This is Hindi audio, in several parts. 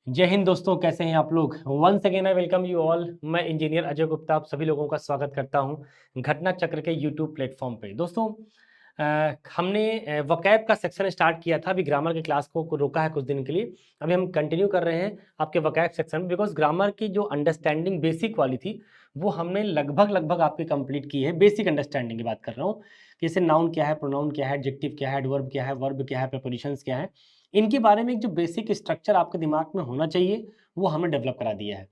जय हिंद दोस्तों, कैसे हैं आप लोग। Once again I welcome you all. मैं इंजीनियर अजय गुप्ता आप सभी लोगों का स्वागत करता हूं घटना चक्र के यूट्यूब प्लेटफॉर्म पे। दोस्तों हमने वोकैब का सेक्शन स्टार्ट किया था। अभी ग्रामर की क्लास को रोका है कुछ दिन के लिए। अभी हम कंटिन्यू कर रहे हैं आपके वोकैब सेक्शन में, बिकॉज ग्रामर की जो अंडरस्टैंडिंग बेसिक वाली थी वो हमने लगभग आपकी कंप्लीट की है। बेसिक अंडरस्टैंडिंग की बात कर रहा हूँ, जैसे नाउन क्या है, प्रोनाउन क्या है, एडजेक्टिव क्या है, एडवर्ब क्या है, वर्ब क्या है, प्रीपोजिशंस क्या है, इनके बारे में एक जो बेसिक स्ट्रक्चर आपके दिमाग में होना चाहिए वो हमने डेवलप करा दिया है।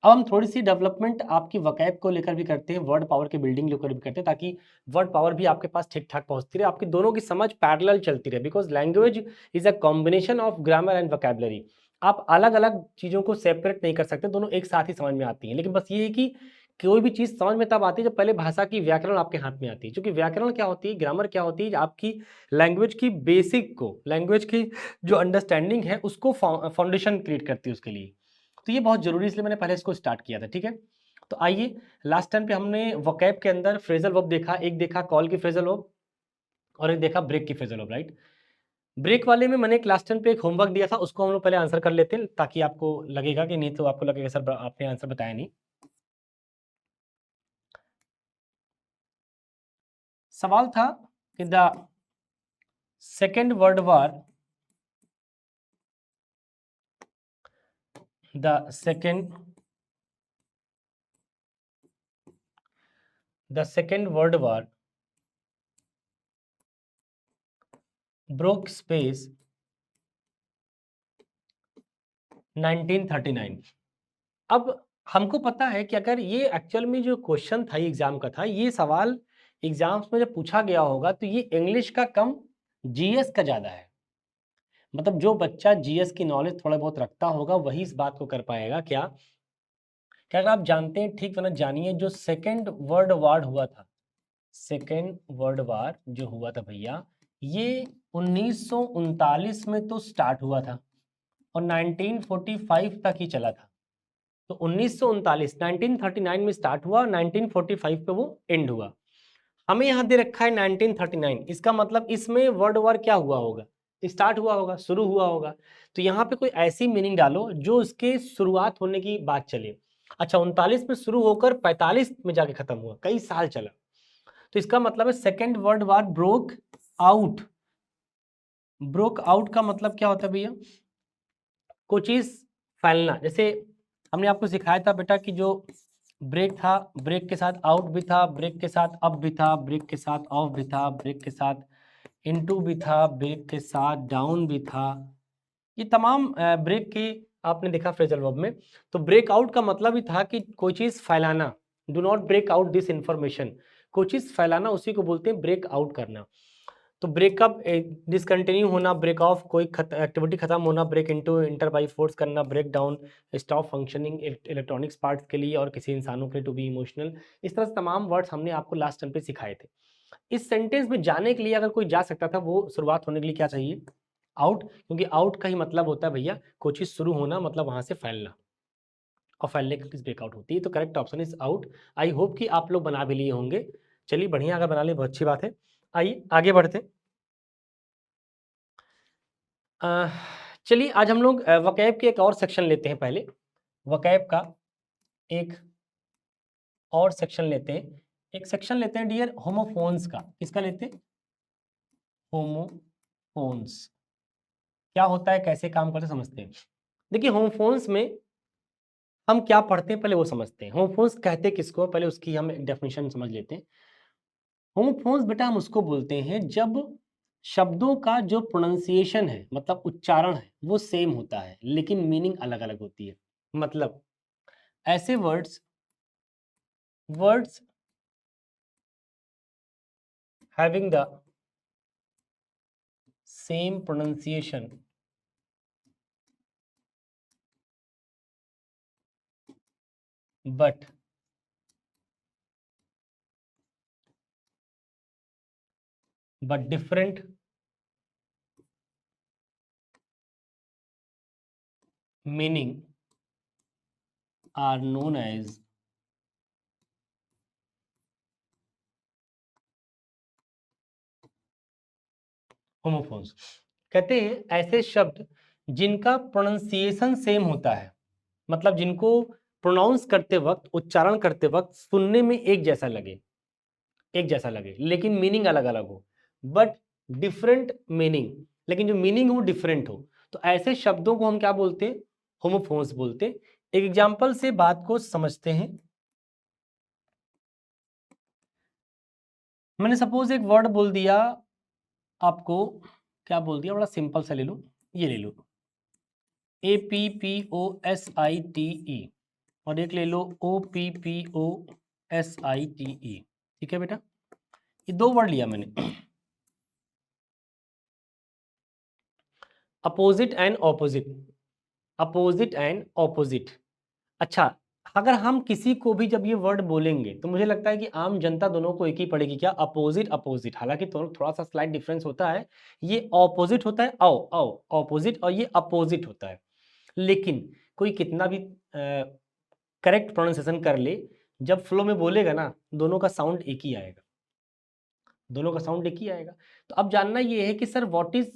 अब हम थोड़ी-सी डेवलपमेंट आपकी वोकैब को लेकर भी करते हैं, वर्ड पावर की बिल्डिंग लेकर भी करते हैं, ताकि वर्ड पावर भी आपके पास ठीक-ठाक पहुँचती रहे, आपकी दोनों की समझ पैरेलल चलती रहे। Because language is a combination of grammar and vocabulary. आप अलग-अलग चीज़ों को सेपरेट नहीं कर सकते, दोनों एक साथ ही समझ में आती हैं। लेकिन बस ये है कि कोई भी चीज़ समझ में तब आती है जब पहले भाषा की व्याकरण आपके हाथ में आती है। क्योंकि व्याकरण क्या होती है, ग्रामर क्या होती है, आपकी लैंग्वेज की बेसिक को, लैंग्वेज की जो अंडरस्टैंडिंग है उसको फाउंडेशन क्रिएट करती है उसके लिए। तो ये बहुत ज़रूरी है, इसलिए मैंने पहले इसको स्टार्ट किया था, ठीक है? तो आइए, लास्ट टाइम पे हमने वोकैब के अंदर फ्रेज़ल वर्ब देखा, एक देखा कॉल की फ्रेज़ल वर्ब और एक देखा ब्रेक की फ्रेज़ल वर्ब, राइट? ब्रेक वाले में मैंने एक लास्ट टाइम पे एक होमवर्क दिया था, उसको हम लोग पहले आंसर कर लेते हैं, ताकि आपको लगेगा कि नहीं तो आपको लगेगा सर आपने आंसर बताया नहीं। सवाल था कि second world war the second the second world war broke space 1939। अब हमको पता है कि अगर ये एक्चुअल में जो क्वेश्चन था, ये एग्जाम का था, ये सवाल एग्जाम्स में जब पूछा गया होगा तो ये इंग्लिश का कम जीएस का ज़्यादा है। मतलब जो बच्चा जीएस की नॉलेज थोड़ा बहुत रखता होगा वही इस बात को कर पाएगा। क्या अगर आप जानते हैं, ठीक है ना, जानिए, जो सेकेंड वर्ल्ड वार हुआ था, सेकेंड वर्ल्ड वार जो हुआ था भैया, ये 1939 में तो स्टार्ट हुआ था और 1945 तक ही चला था। तो 1939 1939 में स्टार्ट हुआ और 1945 पे वो एंड हुआ। हमें यहाँ दे रखा है 1939, इसका मतलब इसमें वर्ल्ड वॉर क्या हुआ होगा, स्टार्ट हुआ होगा, शुरू हुआ होगा। तो यहाँ पे कोई ऐसी मीनिंग डालो जो उसके शुरुआत होने की बात चले। अच्छा, 39 में शुरू होकर 45 में जाके खत्म हुआ, कई साल चला। तो इसका मतलब है second world war out broke out का मतलब क्या होता है भैया, कोई चीज फैलना। जैसे हमने आपको सिखाया था बेटा कि जो ब्रेक था, ब्रेक के साथ आउट भी था, ब्रेक के साथ अप भी था, ब्रेक के साथ ऑफ भी था, ब्रेक के साथ इनटू भी था, ब्रेक के साथ डाउन भी था। ये तमाम ब्रेक की आपने देखा फ्रेजल वर्ब में। तो ब्रेक आउट का मतलब ही था कि कोई चीज फैलाना। Do not break out this information. कोई चीज फैलाना, उसी को बोलते हैं ब्रेक आउट करना। तो ब्रेकअप डिसकंटिन्यू होना, ब्रेक ऑफ कोई एक्टिविटी खत्म होना, break into enter by force करना, break down stop functioning electronics parts के लिए और किसी इंसानों के लिए, टू बी इमोशनल। इस तरह से तमाम वर्ड्स हमने आपको लास्ट टाइम पे सिखाए थे। इस सेंटेंस में जाने के लिए अगर कोई जा सकता था, वो शुरुआत होने के लिए क्या चाहिए, आउट। क्योंकि आउट का ही मतलब होता है भैया कोई चीज शुरू होना, मतलब वहां से फैलना, और फैलने की ब्रेकआउट होती है। तो correct option is out. I hope कि आप लोग बना भी लिए होंगे। चलिए बढ़िया, अगर बना लिए बहुत अच्छी बात है। आइए आगे बढ़ते हैं। अ, चलिए आज हम लोग वोकैब के एक और सेक्शन लेते हैं। पहले वोकैब का एक और सेक्शन लेते हैं। एक सेक्शन लेते हैं डियर होमोफोन्स का। किसका लेते हैं, होमोफोन्स। क्या होता है, कैसे काम करते हैं, समझते हैं। देखिए होमोफोन्स में हम क्या पढ़ते हैं पहले वो समझते हैं। होमोफोन्स कहते किसको, पहले उसकी हम एक डेफिनेशन समझ लेते हैं। होमोफोन्स बेटा हम उसको बोलते हैं जब शब्दों का जो प्रोनाउंसिएशन है, मतलब उच्चारण है, वो सेम होता है लेकिन मीनिंग अलग अलग होती है। मतलब ऐसे words having the same pronunciation but different meaning are known as homophones। कहते हैं ऐसे शब्द जिनका प्रोनाउंसिएशन सेम होता है, मतलब जिनको प्रोनाउंस करते वक्त, उच्चारण करते वक्त सुनने में एक जैसा लगे, लेकिन मीनिंग अलग अलग हो, बट डिफरेंट मीनिंग, लेकिन जो मीनिंग हो डिफरेंट हो, तो ऐसे शब्दों को हम क्या बोलते हैं? होमोफोन्स बोलते हैं। एक एग्जाम्पल से बात को समझते हैं। मैंने सपोज एक वर्ड बोल दिया आपको, क्या बोल दिया, बड़ा सिंपल सा ले लो, ये ले लो APPOSITE, और एक ले लो OPPOSITE। ठीक है बेटा, ये दो वर्ड लिया मैंने, opposite and opposite, opposite and opposite. अच्छा, अगर हम किसी को भी जब ये वर्ड बोलेंगे तो मुझे लगता है कि आम जनता दोनों को एक ही पड़ेगी, क्या? Opposite opposite. हालांकि थोड़ा सा स्लाइट डिफरेंस होता है, ये ऑपोजिट होता है, आओ आओ ऑपोजिट, और ये अपोजिट होता है। लेकिन कोई कितना भी करेक्ट प्रोनाउंसिएशन कर ले, जब फ्लो में बोलेगा ना, दोनों का साउंड एक ही आएगा, दोनों का साउंड एक ही आएगा। तो अब जानना ये है कि sir what is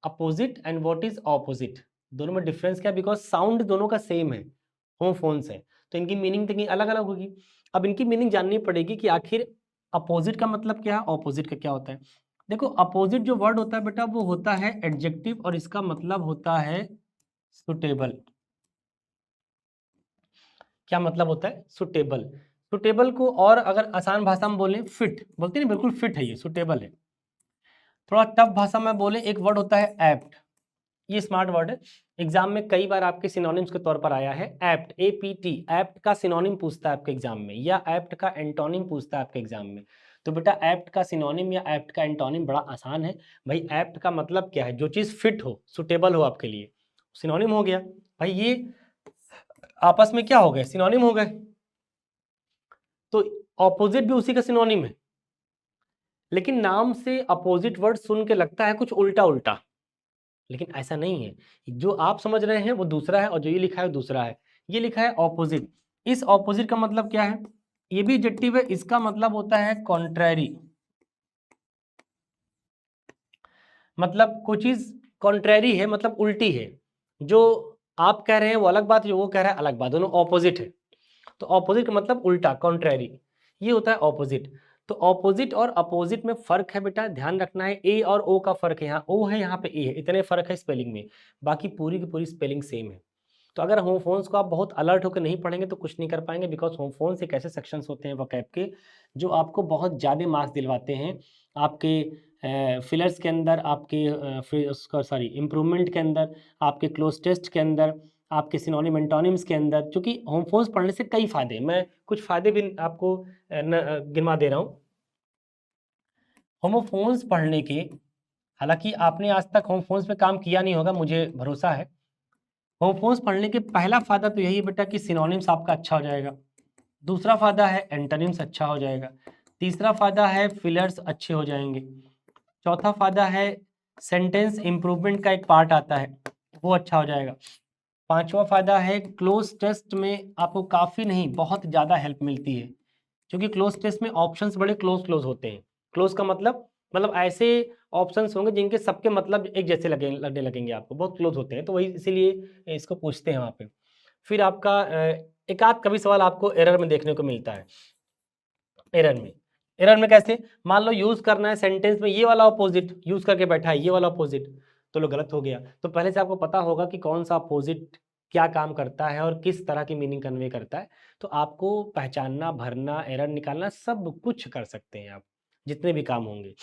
opposite and what is opposite, दोनों में डिफरेंस क्या है? बिकॉज साउंड दोनों का सेम है, होमोफोन्स है, तो इनकी मीनिंग तो अलग अलग होगी। अब इनकी मीनिंग जाननी पड़ेगी कि आखिर अपोजिट का मतलब क्या है, ऑपोजिट का क्या होता है। देखो, अपोजिट जो वर्ड होता है बेटा, वो होता है एडजेक्टिव, और इसका मतलब होता है सुटेबल। क्या मतलब होता है? सुटेबल। सुटेबल को और अगर आसान भाषा में बोलें, फिट बोलते हैं ना, बिल्कुल फिट है, ये सुटेबल है। थोड़ा टफ भाषा में बोले, एक वर्ड होता है एप्ट, ये स्मार्ट वर्ड है, एग्जाम में कई बार आपके सिनोनिम्स के तौर पर आया है। एप्ट, APT, एप्ट का सिनोनिम पूछता है आपके एग्जाम में, या एप्ट का एंटोनिम पूछता है आपके एग्जाम में। तो बेटा एप्ट का सिनोनिम या एप्ट का एंटोनिम बड़ा आसान है भाई। एप्ट का मतलब क्या है? जो चीज फिट हो, सुटेबल हो आपके लिए, सिनोनिम हो गया भाई। ये आपस में क्या हो गए? सिनोनिम हो गए। तो ऑपोजिट भी उसी का सिनोनिम है, लेकिन नाम से अपोजिट वर्ड सुन के लगता है कुछ उल्टा उल्टा, लेकिन ऐसा नहीं है। जो आप समझ रहे हैं वो दूसरा है, और जो ये लिखा है वो दूसरा है। ये लिखा है ऑपोजिट, इस ऑपोजिट का मतलब क्या है? ये भी एडजेक्टिव है, इसका मतलब होता है कॉन्ट्रैरी। मतलब कोई चीज कॉन्ट्रैरी है, मतलब उल्टी है। जो आप कह रहे हैं वो अलग बात, जो वो कह रहा है अलग बात, दोनों ऑपोजिट है। तो ऑपोजिट का मतलब उल्टा, कॉन्ट्रैरी, ये होता है ऑपोजिट। तो ऑपोजिट और अपोजिट में फर्क है बेटा, ध्यान रखना है। ए और ओ का फर्क है, यहाँ ओ है यहाँ पे ए है, इतने फर्क है स्पेलिंग में, बाकी पूरी की पूरी स्पेलिंग सेम है। तो अगर होमोफोन्स को आप बहुत अलर्ट होकर नहीं पढ़ेंगे तो कुछ नहीं कर पाएंगे, बिकॉज होमोफोन्स एक ऐसे सेक्शंस होते हैं वोकैब के जो आपको बहुत ज़्यादा मार्क्स दिलवाते हैं आपके फिलर्स के अंदर, आपके उसका सॉरी इम्प्रूवमेंट के अंदर, आपके क्लोज टेस्ट के अंदर, आपके सिनोनिम एंटोनिम्स के अंदर। क्योंकि होमोफोन्स पढ़ने से कई फायदे, मैं कुछ फायदे भी आपको गिनवा दे रहा हूँ होमोफोन्स पढ़ने के। हालांकि आपने आज तक होमोफोन्स पे काम किया नहीं होगा, मुझे भरोसा है। होमोफोन्स पढ़ने के पहला फायदा तो यही है बेटा कि सिनोनिम्स आपका अच्छा हो जाएगा। दूसरा फायदा है एंटोनिम्स अच्छा हो जाएगा। तीसरा फायदा है फिलर्स अच्छे हो जाएंगे। चौथा फायदा है सेंटेंस इंप्रूवमेंट का एक पार्ट आता है, वो अच्छा हो जाएगा। पांचवा फायदा है क्लोज टेस्ट में आपको काफ़ी नहीं बहुत ज़्यादा हेल्प मिलती है, क्योंकि क्लोज टेस्ट में ऑप्शंस बड़े क्लोज क्लोज होते हैं। क्लोज का मतलब ऐसे ऑप्शंस होंगे जिनके सबके मतलब एक जैसे लगने लगेंगे आपको, बहुत क्लोज होते हैं, तो वही इसीलिए इसको पूछते हैं वहाँ पे। फिर आपका एक आध कभी सवाल आपको एरर में देखने को मिलता है। एरर में कैसे? मान लो यूज करना है सेंटेंस में ये वाला अपोजिट, यूज करके बैठा है ये वाला अपोजिट, तो लो गलत हो गया। तो पहले से आपको पता होगा कि कौन सा अपोजिट क्या काम करता है और किस तरह की मीनिंग कन्वे करता है। तो आपको पहचानना, भरना, एरर निकालना सब कुछ कर सकते हैं आप, जितने भी काम होंगे।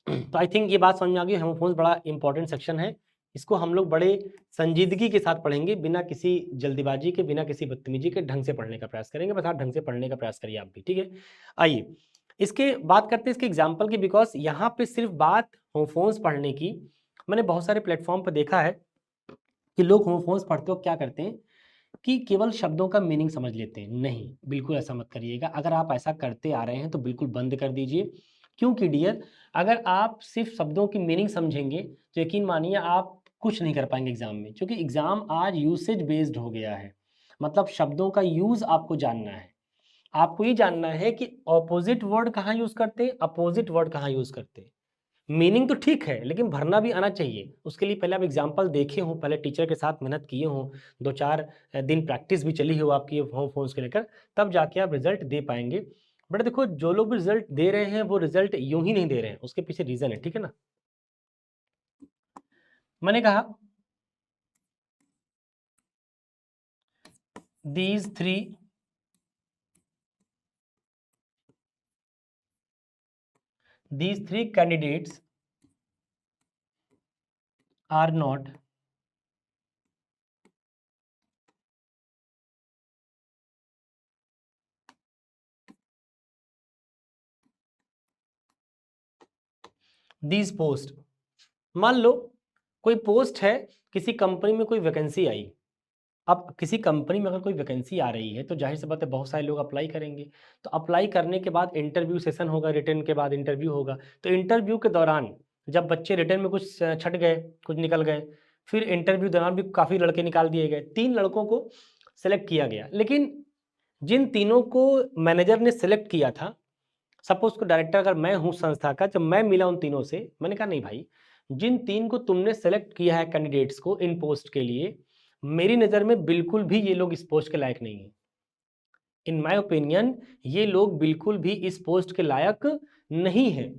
तो आई थिंक ये बात समझ में आ गई। होमोफोन्स बड़ा इंपॉर्टेंट सेक्शन है, इसको हम लोग बड़े संजीदगी के साथ पढ़ेंगे, बिना किसी जल्दीबाजी के, बिना किसी बदतमीजी के, ढंग से पढ़ने का प्रयास करेंगे। बस आप ढंग से पढ़ने का प्रयास करिए आप भी, ठीक है। आइए इसके बात करते हैं इसके एग्जाम्पल की, बिकॉज यहाँ पे सिर्फ बात होमोफोन्स पढ़ने की, मैंने बहुत सारे प्लेटफॉर्म पर देखा है कि लोग होमोफोन्स पढ़ते हो क्या करते हैं कि केवल शब्दों का मीनिंग समझ लेते हैं। नहीं, बिल्कुल ऐसा मत करिएगा। अगर आप ऐसा करते आ रहे हैं तो बिल्कुल बंद कर दीजिए। क्योंकि डियर, अगर आप सिर्फ शब्दों की मीनिंग समझेंगे तो यकीन मानिए आप कुछ नहीं कर पाएंगे एग्जाम में, क्योंकि एग्जाम आज यूसेज बेस्ड हो गया है। मतलब शब्दों का यूज आपको जानना है। आपको ये जानना है कि ऑपोजिट वर्ड कहाँ यूज करते हैं, अपोजिट वर्ड कहाँ यूज करते हैं। मीनिंग तो ठीक है, लेकिन भरना भी आना चाहिए। उसके लिए पहले आप एग्जाम्पल देखे हों, पहले टीचर के साथ मेहनत किए हों, 2-4 दिन प्रैक्टिस भी चली हो आपकी होम फोन्स को लेकर, तब जाके आप रिजल्ट दे पाएंगे। बट देखो, जो लोग भी रिजल्ट दे रहे हैं वो रिजल्ट यूं ही नहीं दे रहे हैं, उसके पीछे रीजन है, ठीक है ना। मैंने कहा these three candidates are not these post। मान लो कोई पोस्ट है, किसी कंपनी में कोई वैकेंसी आई। अब किसी कंपनी में अगर कोई वैकेंसी आ रही है तो जाहिर सी बात है बहुत सारे लोग अप्लाई करेंगे। तो अप्लाई करने के बाद इंटरव्यू सेशन होगा, रिटर्न के बाद इंटरव्यू होगा। तो इंटरव्यू के दौरान जब बच्चे रिटर्न में कुछ छट गए, कुछ निकल गए, फिर इंटरव्यू दौरान भी काफ़ी लड़के निकाल दिए गए, 3 लड़कों को सेलेक्ट किया गया। लेकिन जिन तीनों को मैनेजर ने सेलेक्ट किया था, सपोज को डायरेक्टर अगर मैं हूँ संस्था का, जब मैं मिला उन तीनों से, मैंने कहा नहीं भाई, जिन 3 को तुमने सेलेक्ट किया है कैंडिडेट्स को इन पोस्ट के लिए, मेरी नज़र में बिल्कुल भी ये लोग इस पोस्ट के लायक नहीं है। इन माय ओपिनियन ये लोग बिल्कुल भी इस पोस्ट के लायक नहीं है।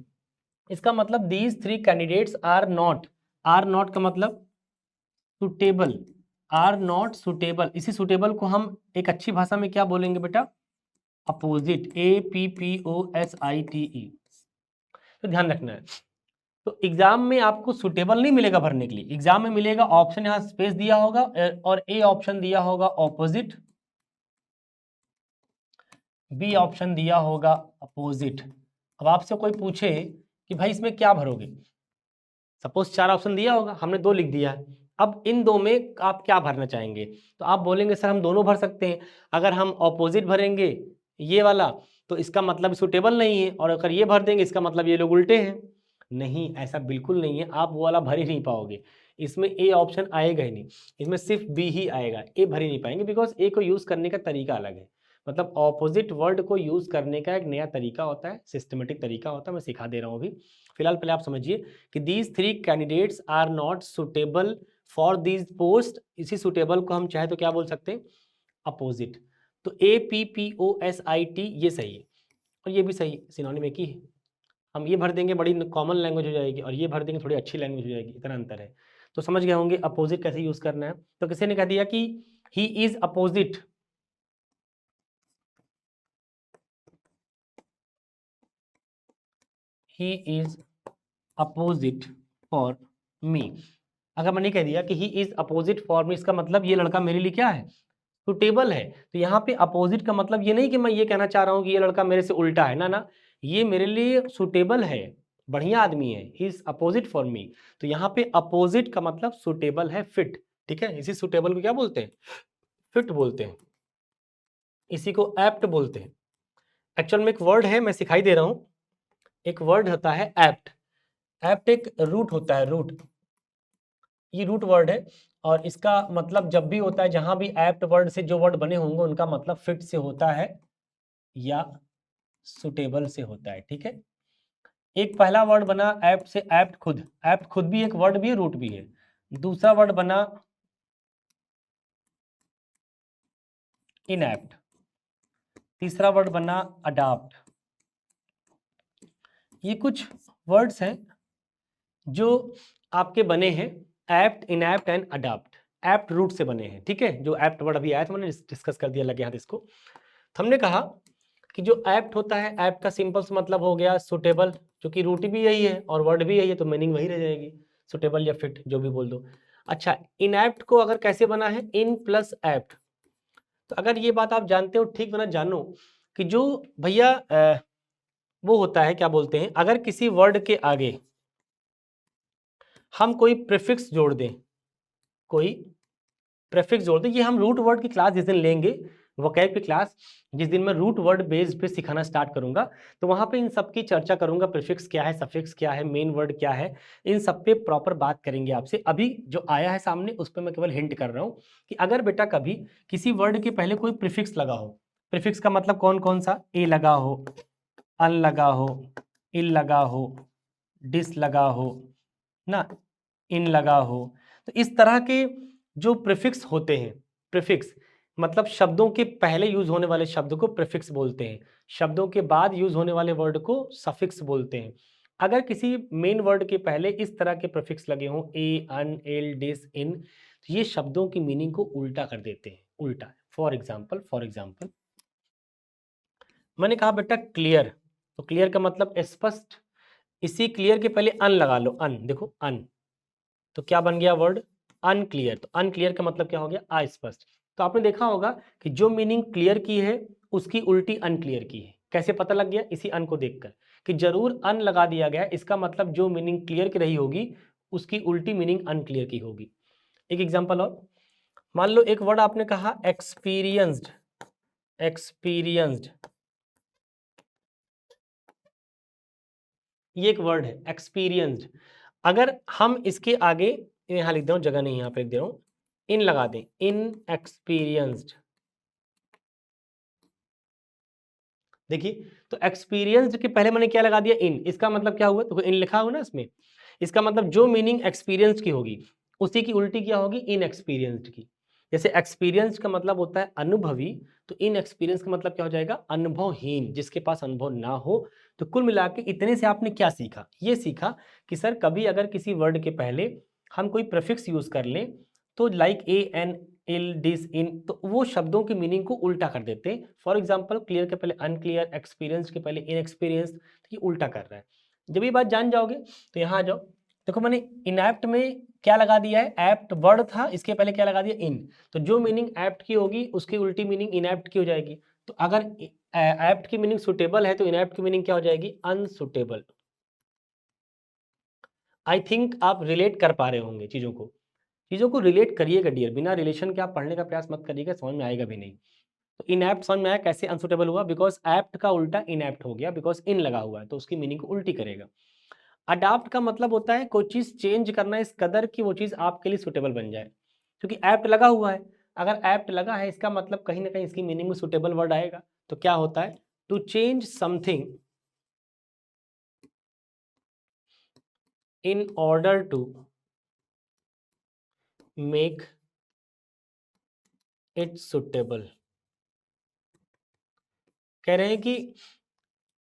इसका मतलब दीज 3 कैंडिडेट्स आर नॉट का मतलब सुटेबल, आर नॉट सुटेबल। इसी सुटेबल को हम एक अच्छी भाषा में क्या बोलेंगे बेटा? Opposite, APPOSITE। तो ध्यान रखना है। तो एग्जाम में आपको सुटेबल नहीं मिलेगा भरने के लिए, एग्जाम में मिलेगा ऑप्शन, यहाँ स्पेस दिया होगा और ए ऑप्शन दिया होगा ऑपोजिट, बी ऑप्शन दिया होगा अपोजिट। अब आपसे कोई पूछे कि भाई इसमें क्या भरोगे, सपोज 4 ऑप्शन दिया होगा, हमने 2 लिख दिया है। अब इन 2 में आप क्या भरना चाहेंगे? तो आप बोलेंगे सर हम दोनों भर सकते हैं। अगर हम ऑपोजिट भरेंगे ये वाला तो इसका मतलब सुटेबल नहीं है, और अगर ये भर देंगे इसका मतलब ये लोग उल्टे हैं। नहीं, ऐसा बिल्कुल नहीं है, आप वो वाला भर ही नहीं पाओगे। इसमें ए ऑप्शन आएगा ही नहीं, इसमें सिर्फ बी ही आएगा, ए भर ही नहीं पाएंगे, बिकॉज ए को यूज़ करने का तरीका अलग है। मतलब ऑपोजिट वर्ड को यूज़ करने का एक नया तरीका होता है, सिस्टमेटिक तरीका होता है, मैं सिखा दे रहा हूँ अभी। फिलहाल पहले आप समझिए कि these 3 candidates are not suitable for these post. इसी सुटेबल को हम चाहे तो क्या बोल सकते हैं? अपोजिट। तो APPOSIT ये सही है और ये भी सही, सिनोनिम एक ही है। हम ये भर देंगे बड़ी कॉमन लैंग्वेज हो जाएगी, और ये भर देंगे थोड़ी अच्छी लैंग्वेज हो जाएगी, इतना अंतर है। तो समझ गए होंगे अपोजिट कैसे यूज करना है। तो किसी ने कह दिया कि he is opposite, he is opposite for me. अगर मैंने कह दिया कि he is opposite for me, इसका मतलब ये लड़का मेरे लिए क्या है? सुटेबल है। तो यहाँ पे अपोजिट का मतलब ये नहीं कि मैं ये कहना चाह रहा हूँ कि ये लड़का मेरे से उल्टा है, ना ना, ये मेरे लिए सुटेबल है, बढ़िया आदमी है, he is opposite for me. तो यहाँ पे अपोजिट का मतलब सुटेबल है, फिट। ठीक है, इसी सुटेबल को क्या बोलते हैं? फिट बोलते हैं। इसी को एप्ट बोलते हैं। एक्चुअल में एक वर्ड है, मैं सिखाई दे रहा हूँ। एक वर्ड होता है एप्ट। एप्ट एक रूट होता है, रूट, ये रूट वर्ड है। और इसका मतलब जब भी होता है, जहां भी एप्ट वर्ड से जो वर्ड बने होंगे उनका मतलब फिट से होता है या सुटेबल से होता है। ठीक है, एक पहला वर्ड बना एप्ट से, एप्ट खुद, एप्ट खुद भी एक वर्ड भी है, रूट भी है। दूसरा वर्ड बना इनएप्ट। तीसरा वर्ड बना अडाप्ट। ये कुछ वर्ड्स हैं जो आपके बने हैं apt, inapt and adapt. Apt root से बने हैं, ठीक है। जो एप्ट वर्ड अभी आया था मैंने डिस्कस कर दिया, लगे हाथ इसको। तो हमने कहा कि जो एप्ट होता है, एप्ट का सिंपल सा मतलब हो गया सुटेबल, क्योंकि रूट भी यही है और वर्ड भी यही है, तो मीनिंग वही रह जाएगी, सुटेबल या फिट, जो भी बोल दो। अच्छा, इनएप्ट को अगर कैसे बना है? In plus apt. तो अगर ये बात आप जानते हो, ठीक बना, जानो कि जो भैया वो होता है, क्या बोलते हैं, अगर किसी वर्ड के आगे हम कोई प्रीफिक्स जोड़ दें, कोई प्रीफिक्स जोड़ दें, ये हम रूट वर्ड की क्लास जिस दिन लेंगे, वोकैब की क्लास, जिस दिन मैं रूट वर्ड बेस पे सिखाना स्टार्ट करूंगा, तो वहां पे इन सब की चर्चा करूंगा। प्रीफिक्स क्या है, सफिक्स क्या है, मेन वर्ड क्या है, इन सब पे प्रॉपर बात करेंगे आपसे। अभी जो आया है सामने उस पर मैं केवल हिंट कर रहा हूँ कि अगर बेटा कभी किसी वर्ड के पहले कोई प्रीफिक्स लगा हो, प्रीफिक्स का मतलब कौन कौन सा? ए लगा हो, अन लगा हो, इल लगा हो, डिस लगा हो ना, इन लगा हो, तो इस तरह के जो प्रीफिक्स होते हैं, प्रीफिक्स मतलब शब्दों के पहले यूज होने वाले शब्द को प्रीफिक्स बोलते हैं, शब्दों के बाद यूज होने वाले वर्ड को सफिक्स बोलते हैं। अगर किसी मेन वर्ड के पहले इस तरह के प्रीफिक्स लगे हों, ए, अन, एल, डिस, इन, तो ये शब्दों की मीनिंग को उल्टा कर देते हैं, उल्टा। फॉर एग्जाम्पल मैंने कहा बेटा क्लियर, तो क्लियर का मतलब स्पष्ट, इसी क्लियर के पहले अन लगा लो, अन, देखो अन, तो क्या बन गया वर्ड अनक्लियर। तो अनक्लियर का मतलब क्या हो गया, अस्पष्ट। तो आपने देखा होगा कि जो मीनिंग क्लियर की है उसकी उल्टी अनक्लियर की है। कैसे पता लग गया, इसी अन को देखकर कि जरूर अन लगा दिया गया, इसका मतलब जो मीनिंग क्लियर की रही होगी उसकी उल्टी मीनिंग अनक्लियर की होगी। एक एग्जांपल और, मान लो एक वर्ड आपने कहा एक्सपीरियंस्ड, एक्सपीरियंस्ड, ये एक वर्ड है एक्सपीरियंस्ड। अगर हम इसके आगे यहाँ लिख दे रहा हूँ, जगह नहीं यहाँ पे लिख दे रहा हूँ, इन लगा दें, इन एक्सपीरियंस्ड, देखिए तो एक्सपीरियंस्ड के पहले मैंने क्या लगा दिया, इन, इसका मतलब क्या हुआ, तो इन लिखा हुआ ना इसमें, इसका मतलब जो मीनिंग एक्सपीरियंस्ड की होगी उसी की उल्टी क्या होगी, इन एक्सपीरियंस्ड की। जैसे एक्सपीरियंस का मतलब होता है अनुभवी, तो इन एक्सपीरियंस का मतलब क्या हो जाएगा, अनुभवहीन, जिसके पास अनुभव ना हो। तो कुल मिला के इतने से आपने क्या सीखा, ये सीखा कि सर कभी अगर किसी वर्ड के पहले हम कोई प्रीफिक्स यूज कर लें, तो like A, N, il, dis, in, तो वो शब्दों की मीनिंग को उल्टा कर देते हैं। फॉर एग्जाम्पल क्लियर के पहले अनक्लियर, एक्सपीरियंस के पहले इनएक्सपीरियंस, तो ये उल्टा कर रहा है। जब ये बात जान जाओगे तो यहाँ आ जाओ, देखो मैंने इनएप्ट में क्या लगा दिया है, एप्ट वर्ड था, इसके पहले क्या लगा दिया, इन, तो जो मीनिंग एप्ट की होगी उसकी उल्टी मीनिंग इनएप्ट की हो जाएगी। तो अगर एप्ट की मीनिंग सुटेबल है तो इनएप्ट की मीनिंग क्या हो जाएगी, अनसुटेबल। आई थिंक आप रिलेट कर पा रहे होंगे चीज़ों को, चीज़ों को रिलेट करिएगा डियर, बिना रिलेशन के आप पढ़ने का प्रयास मत करिएगा, समझ में आएगा भी नहीं। तो इनएप्ट समझ में आया कैसे अनसुटेबल हुआ, बिकॉज एप्ट का उल्टा इनएप्ट हो गया, बिकॉज इन लगा हुआ है तो उसकी मीनिंग को उल्टी करेगा। अडाप्ट का मतलब होता है कोई चीज़ चेंज करना इस कदर कि वो चीज़ आपके लिए सुटेबल बन जाए, क्योंकि एप्ट लगा हुआ है, अगर एप्ट लगा है इसका मतलब कहीं ना कहीं इसकी मीनिंग में सुटेबल वर्ड आएगा। तो क्या होता है, to change something in order to make it suitable. कह रहे हैं कि